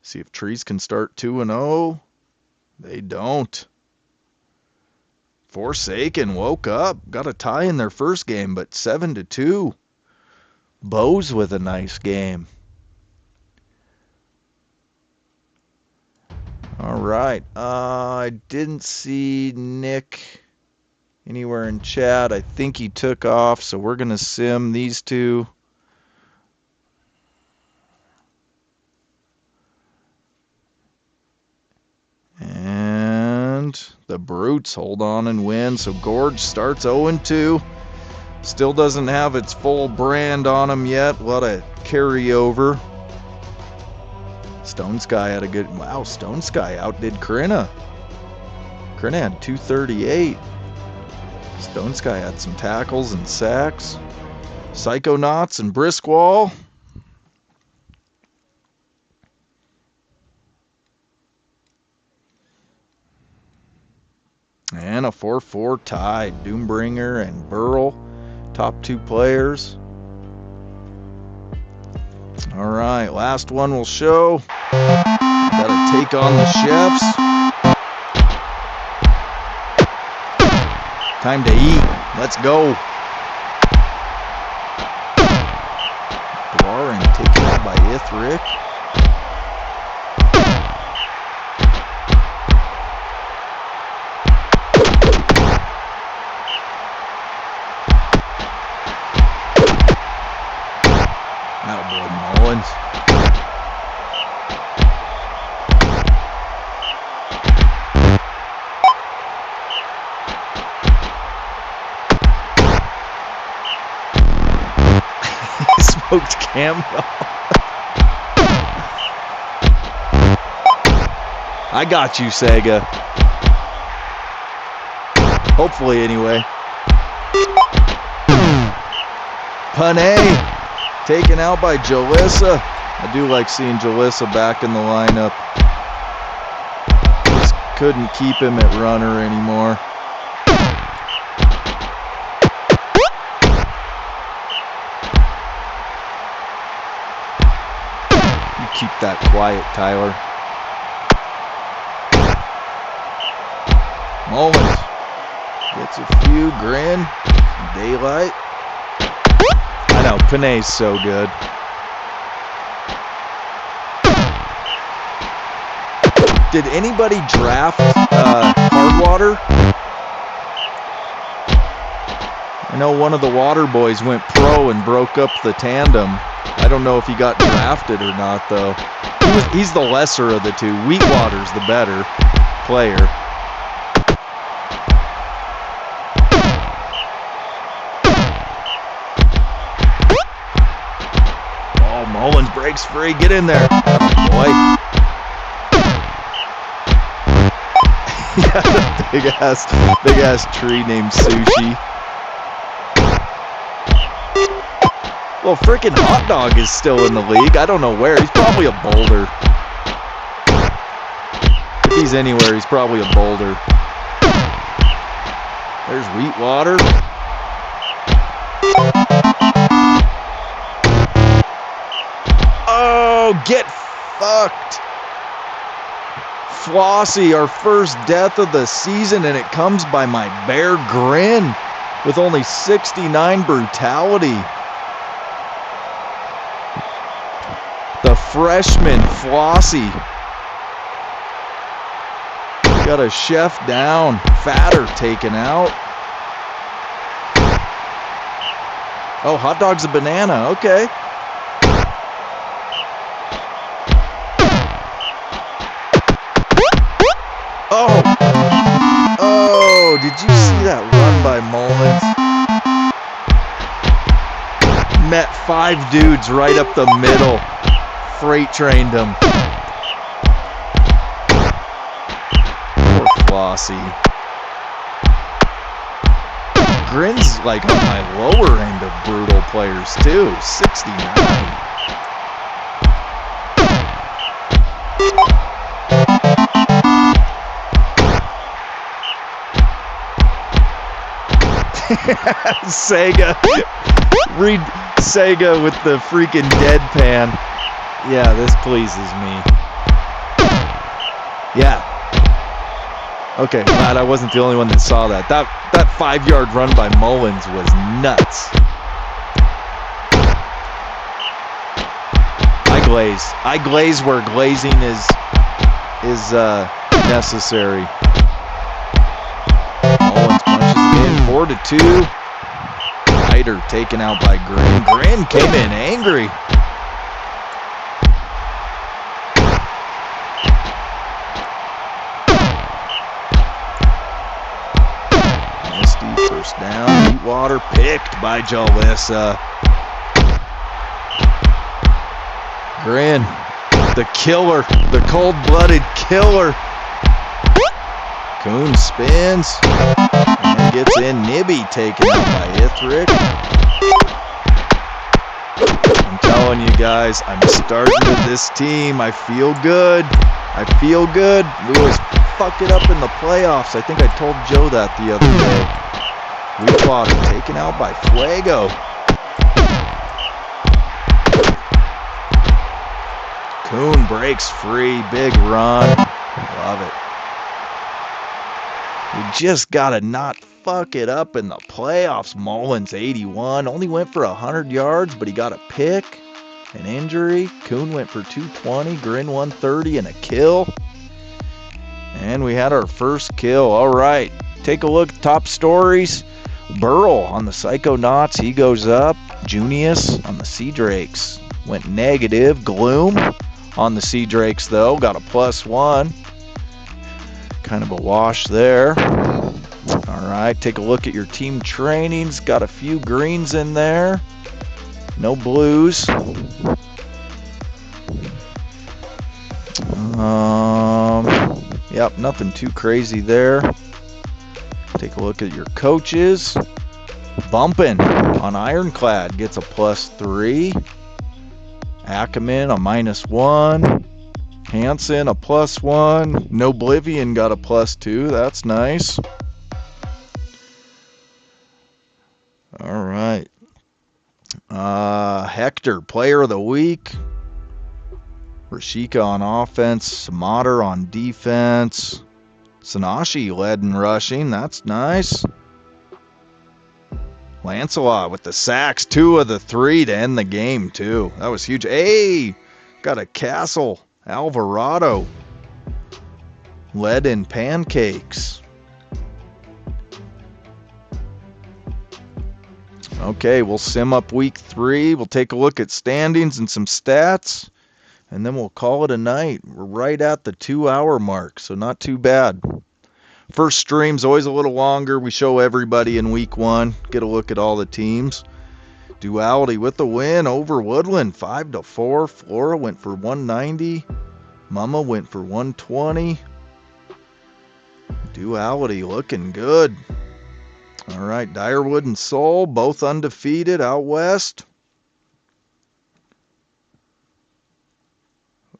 Speaker 1: See if Trees can start 2-0. They don't. Forsaken woke up. Got a tie in their first game, but 7-2. Bose with a nice game. All right. I didn't see Nick anywhere in chat. I think he took off, so we're going to sim these two. And the Brutes hold on and win. So Gorge starts 0-2. Still doesn't have its full brand on him yet. A lot of carryover. Stone Sky had a good... Wow, Stone Sky outdid Corinna. Corinna had 238. Stone Sky had some tackles and sacks. Psychonauts and Briskwall. And a 4-4 tie. Doombringer and Burl, top two players. All right, last one will show. Got to take on the Chefs. Time to eat. Let's go. Dwaring taken out by Ithric. Smoked Campbell. I got you, Sega. Hopefully, anyway. Panay taken out by Jalissa. I do like seeing Jalissa back in the lineup. Just couldn't keep him at runner anymore. Keep that quiet, Tyler. Moment. Gets a few. Grin. Daylight. I know, Panay's so good. Did anybody draft Hardwater? I know one of the Water boys went pro and broke up the tandem. I don't know if he got drafted or not, though. He's the lesser of the two. Wheatwater's the better player. Oh, Mullins breaks free. Get in there. Oh, boy. He got a big ass tree named Sushi. Well, freaking Hot Dog is still in the league. I don't know where. He's probably a Boulder. If he's anywhere, he's probably a Boulder. There's Wheatwater. Oh, get fucked. Flossie, our first death of the season, and it comes by my Bear Grin with only 69 brutality. The freshman, Flossie. Got a chef down. Fatter taken out. Oh, Hot Dog's a banana. Okay. Oh! Oh, did you see that run by Mullins? Met 5 dudes right up the middle. Freight trained him. Poor Flossie. Grin's like on my lower end of brutal players too. 69. Sega. Read Sega with the freaking deadpan. Yeah, this pleases me. Yeah. Okay, glad I wasn't the only one that saw that. That 5-yard run by Mullins was nuts. I glaze where glazing is necessary. Mullins punches in 4-2. Ryder taken out by Grin. Grin came in angry. Misty first down. Deepwater picked by Jalissa. Grin, the killer, the cold-blooded killer. Kuhn spins and gets in. Nibby taken out by Ithric. I'm telling you guys, I'm starting with this team. I feel good. I feel good. Lewis, fuck it up in the playoffs. I think I told Joe that the other day. Weekwater taken out by Fuego. Kuhn breaks free. Big run. Love it. We just got to not fuck it up in the playoffs. Mullins, 81. Only went for 100 yards, but he got a pick, an injury. Kuhn went for 220. Grin, 130, and a kill. And we had our first kill. All right. Take a look at top stories. Burl on the Psychonauts. He goes up. Junius on the Sea Drakes went negative. Gloom on the Sea Drakes, though, got a +1. Kind of a wash there. All right, take a look at your team trainings. Got a few greens in there. No blues. Yep, nothing too crazy there. Take a look at your coaches. Bumpin' on Ironclad gets a +3. Ackerman a -1. Hansen a +1. Noblivion got a +2. That's nice. All right. Hector, player of the week. Rashika on offense. Samater on defense. Sanashi led in rushing. That's nice. Lancelot with the sacks. 2 of the 3 to end the game, too. That was huge. Hey, got a Castle. Alvarado led in pancakes. Okay, we'll sim up week 3. We'll take a look at standings and some stats, and then we'll call it a night. We're right at the 2-hour mark, so not too bad. First stream's always a little longer. We show everybody in week 1, get a look at all the teams. Duality with the win over Woodland, 5-4. Flora went for 190. Mama went for 120. Duality looking good. All right, Direwood and Soul both undefeated out west.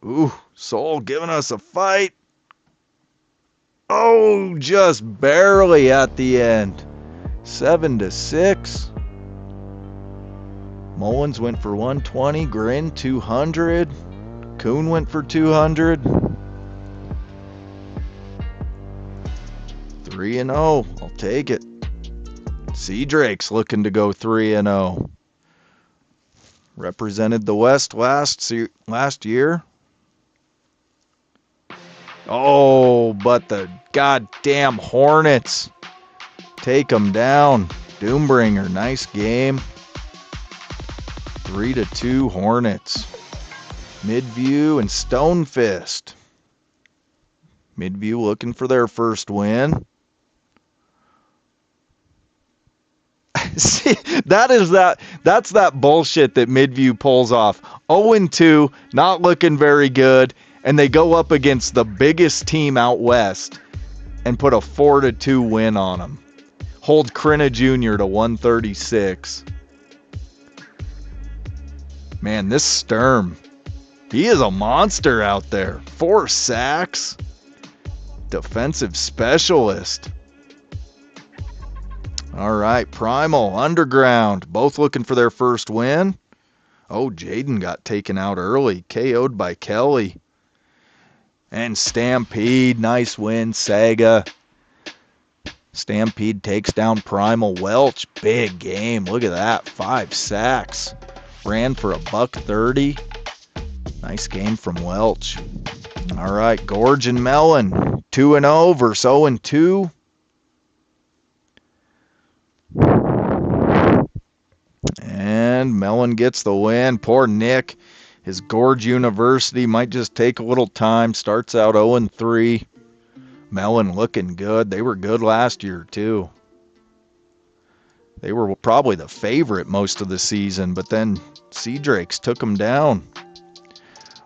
Speaker 1: Ooh, Soul giving us a fight. Oh, just barely at the end. 7-6. Mullins went for 120. Grin 200. Kuhn went for 200. 3-0. I'll take it. Sea Drake's looking to go 3-0. Represented the West last year. Oh, but the goddamn Hornets take them down. Doombringer, nice game. 3-2 Hornets. Midview and Stonefist. Midview looking for their first win. See, that's that bullshit that Midview pulls off. 0-2, not looking very good, and they go up against the biggest team out west and put a 4-2 win on them. Hold Krina Jr. to 136. Man, this Sturm, he is a monster out there. 4 sacks. Defensive specialist. All right, Primal, Underground, both looking for their first win. Oh, Jaden got taken out early, KO'd by Kelly. And Stampede, nice win, Saga. Stampede takes down Primal. Welch, big game. Look at that, 5 sacks. Ran for $130. Nice game from Welch. All right, Gorge and Melon, 2-0 versus 0-2. And Melon gets the win. Poor Nick. His Gorge University might just take a little time. Starts out 0-3. Melon looking good. They were good last year, too. They were probably the favorite most of the season, but then Sea Drakes took them down.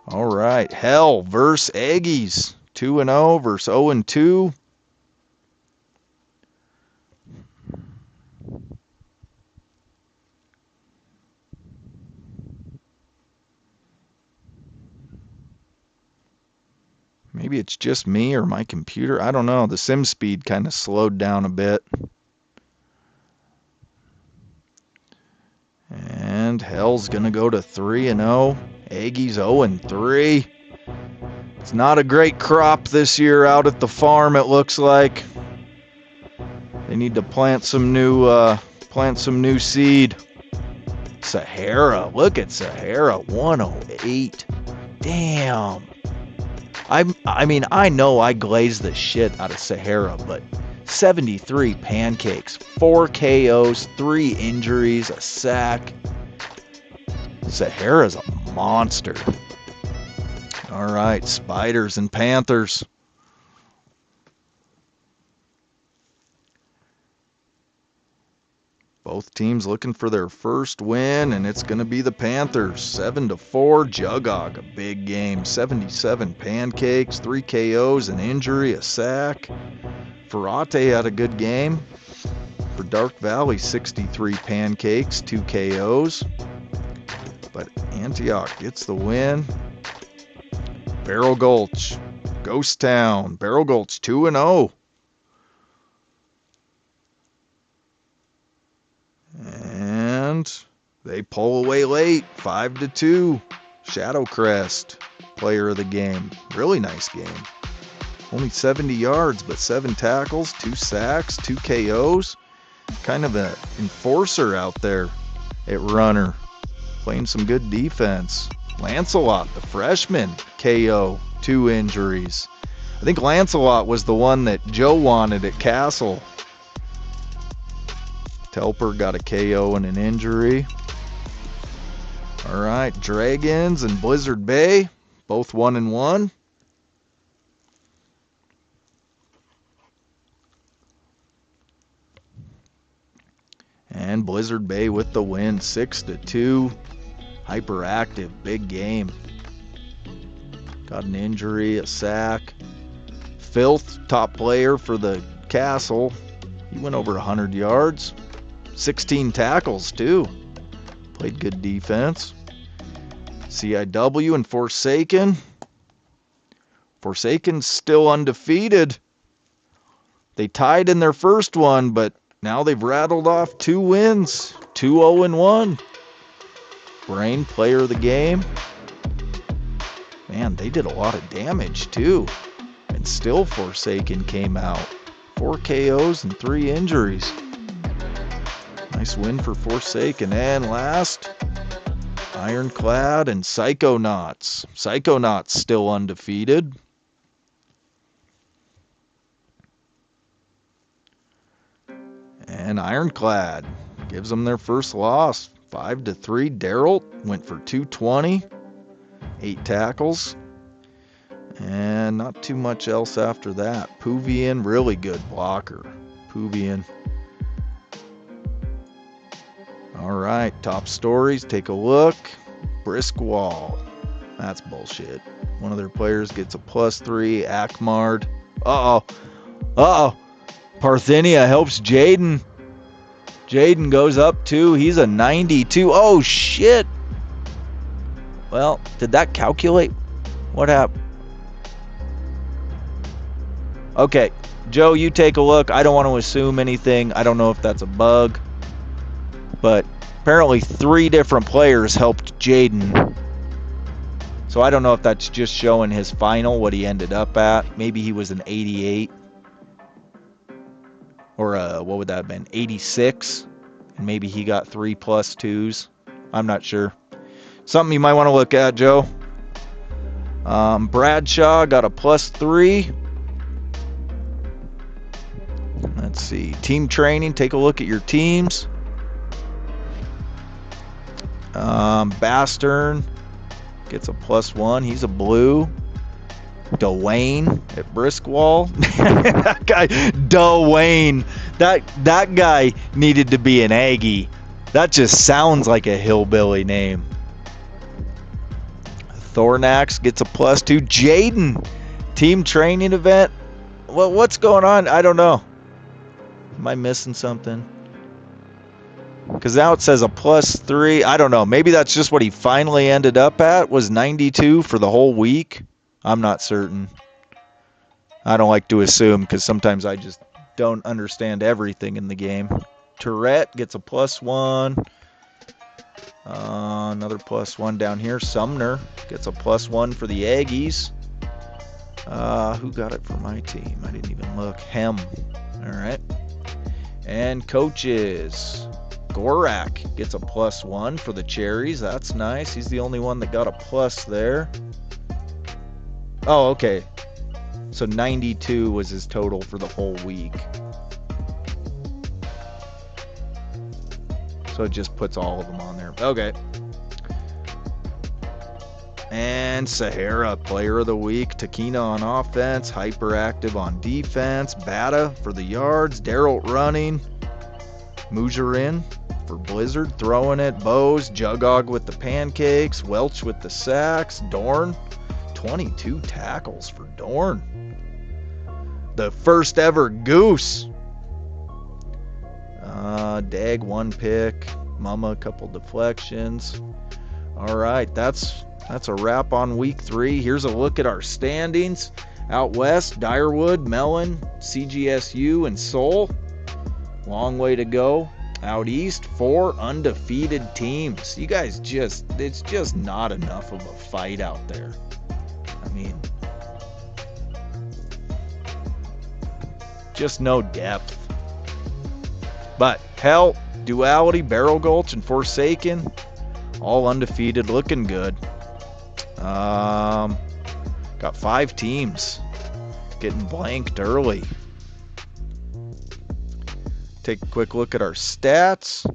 Speaker 1: All right, Hell versus Aggies. 2-0 versus 0-2. Maybe it's just me or my computer. I don't know. The sim speed kind of slowed down a bit. And Hell's going to go to 3-0. Aggies 0-3. It's not a great crop this year out at the farm, it looks like. They need to plant some new seed. Sahara. Look at Sahara. 108. Damn. I mean, I know I glazed the shit out of Sahara, but 73 pancakes, 4 KOs, 3 injuries, a sack. Sahara's a monster. All right, Spiders and Panthers. Both teams looking for their first win, and it's going to be the Panthers. 7-4. Jugog, a big game. 77 pancakes, 3 KOs, an injury, a sack. Ferrate had a good game. For Dark Valley, 63 pancakes, 2 KOs. But Antioch gets the win. Barrel Gulch, Ghost Town. Barrel Gulch 2-0. And they pull away late, 5-2. Shadowcrest, player of the game. Really nice game. Only 70 yards, but 7 tackles, 2 sacks, 2 KOs. Kind of an enforcer out there at runner. Playing some good defense. Lancelot, the freshman, KO, 2 injuries. I think Lancelot was the one that Joe wanted at Castle. Telper got a KO and an injury. All right, Dragons and Blizzard Bay, both 1-1. And Blizzard Bay with the win, 6-2. Hyperactive, big game. Got an injury, a sack. Filth, top player for the Castle. He went over 100 yards. 16 tackles, too. Played good defense. CIW and Forsaken. Forsaken's still undefeated. They tied in their first one, but now they've rattled off 2 wins. 2-0-1. Brain, player of the game. Man, they did a lot of damage, too. And still Forsaken came out. 4 KOs and 3 injuries. Nice win for Forsaken. And last, Ironclad and Psychonauts. Psychonauts still undefeated. And Ironclad gives them their first loss. 5-3. Daryl went for 220. 8 tackles. And not too much else after that. Puvian, really good blocker. Puvian. All right, top stories. Take a look. Briskwall. That's bullshit. One of their players gets a +3. Akmard. Uh-oh. Uh-oh. Parthenia helps Jaden. Jaden goes up 2. He's a 92. Oh, shit. Well, did that calculate? What happened? Okay, Joe, you take a look. I don't want to assume anything. I don't know if that's a bug. But apparently 3 different players helped Jaden. So I don't know if that's just showing his final, what he ended up at. Maybe he was an 88. Or what would that have been? 86. And maybe he got 3 +2s. I'm not sure. Something you might want to look at, Joe. Bradshaw got a +3. Let's see. Team training. Take a look at your teams. Bastern gets a +1. He's a blue. Dwayne at Briskwall. That guy, Dwayne. That guy needed to be an Aggie. That just sounds like a hillbilly name. Thornax gets a +2. Jaden, team training event. Well, what's going on? I don't know. Am I missing something? Because now it says a +3. I don't know. Maybe that's just what he finally ended up at, was 92 for the whole week. I'm not certain. I don't like to assume because sometimes I just don't understand everything in the game. Tourette gets a +1. Another +1 down here. Sumner gets a +1 for the Aggies. Who got it for my team? I didn't even look. Hem. All right. And coaches. Gorak gets a +1 for the Cherries. That's nice. He's the only one that got a plus there. Oh, okay. So 92 was his total for the whole week. So it just puts all of them on there. Okay. And Sahara, player of the week. Takina on offense. Hyperactive on defense. Bata for the yards. Daryl running. Mujarin for Blizzard throwing it. Bose. Jugog with the pancakes. Welch with the sacks. Dorn. 22 tackles for Dorn. The first ever Goose. Dag 1 pick. Mama a couple deflections. All right, that's a wrap on week 3. Here's a look at our standings. Out west, Direwood, Mellon, CGSU, and Seoul. Long way to go. Out east, 4 undefeated teams. You guys it's just not enough of a fight out there. I mean, just no depth. But hell, Duality, Barrel Gulch, and Forsaken, all undefeated, looking good. Got 5 teams getting blanked early. Take a quick look at our stats.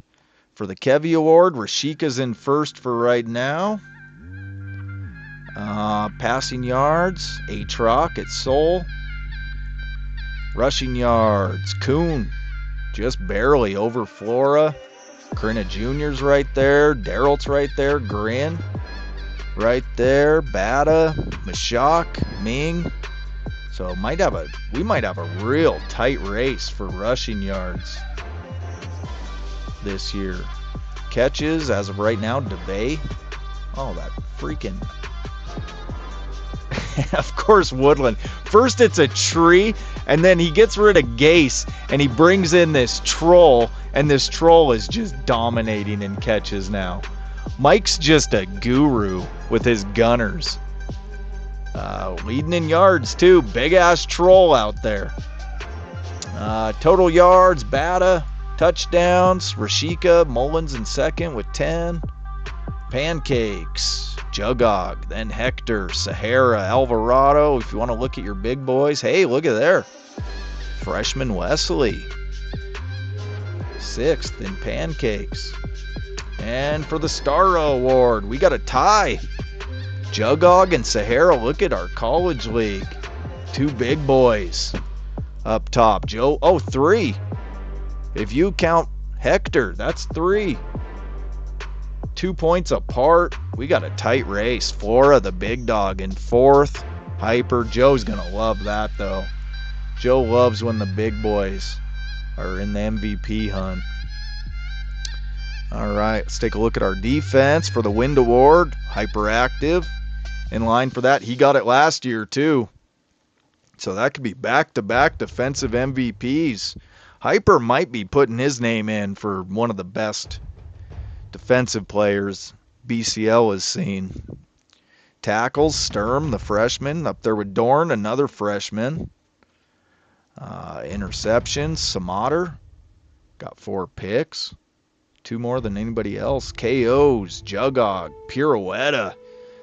Speaker 1: For the Kevy Award, Rashika's in first for right now. Passing yards, Atroc at Seoul. Rushing yards, Kuhn, just barely over Flora. Krina Jr.'s right there. Daryl's right there. Grin right there. Bata, Mashak, Ming. So we might have a real tight race for rushing yards this year. Catches, as of right now, DeVay. Oh, that freaking... Of course, Woodland. First it's a tree, and then he gets rid of Gase, and he brings in this troll, and this troll is just dominating in catches now. Mike's just a guru with his gunners. Leading in yards, too. Big-ass troll out there. Total yards, Bata, touchdowns, Rashika, Mullins in second with 10. Pancakes, Jugog, then Hector, Sahara, Alvarado. If you want to look at your big boys, hey, look at there. Freshman Wesley, 6th in pancakes. And for the Starro Award, we got a tie. Jugog and Sahara, look at our college league. 2 big boys up top. Joe, oh, 3. If you count Hector, that's 3. 2 points apart. We got a tight race. Flora, the big dog, in 4th. Hyper. Joe's going to love that, though. Joe loves when the big boys are in the MVP hunt. All right, let's take a look at our defense for the Wind Award. Hyperactive. In line for that. He got it last year, too. So that could be back-to-back defensive MVPs. Hyper might be putting his name in for one of the best defensive players BCL has seen. Tackles, Sturm, the freshman, up there with Dorn, another freshman. Interceptions, Samater, got 4 picks. 2 more than anybody else. KOs, Jugog, Pirouetta,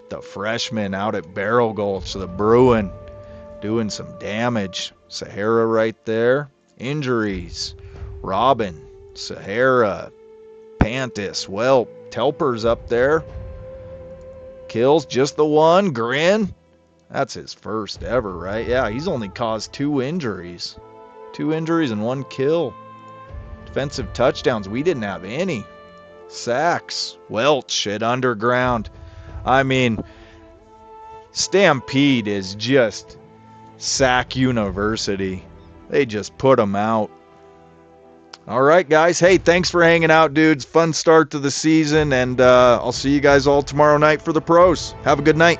Speaker 1: the freshman out at Barrel Gulch, the Bruin, doing some damage. Sahara right there. Injuries, Robin, Sahara, Pantis, Welp, Telper's up there. Kills, just the 1. Grin, that's his first ever, right? Yeah, he's only caused 2 injuries. 2 injuries and 1 kill. Defensive touchdowns, we didn't have any. Sacks, Welch at Underground. I mean, Stampede is just sack university. They just put them out. All right, guys. Hey, thanks for hanging out, dudes. Fun start to the season, and I'll see you guys all tomorrow night for the pros. Have a good night.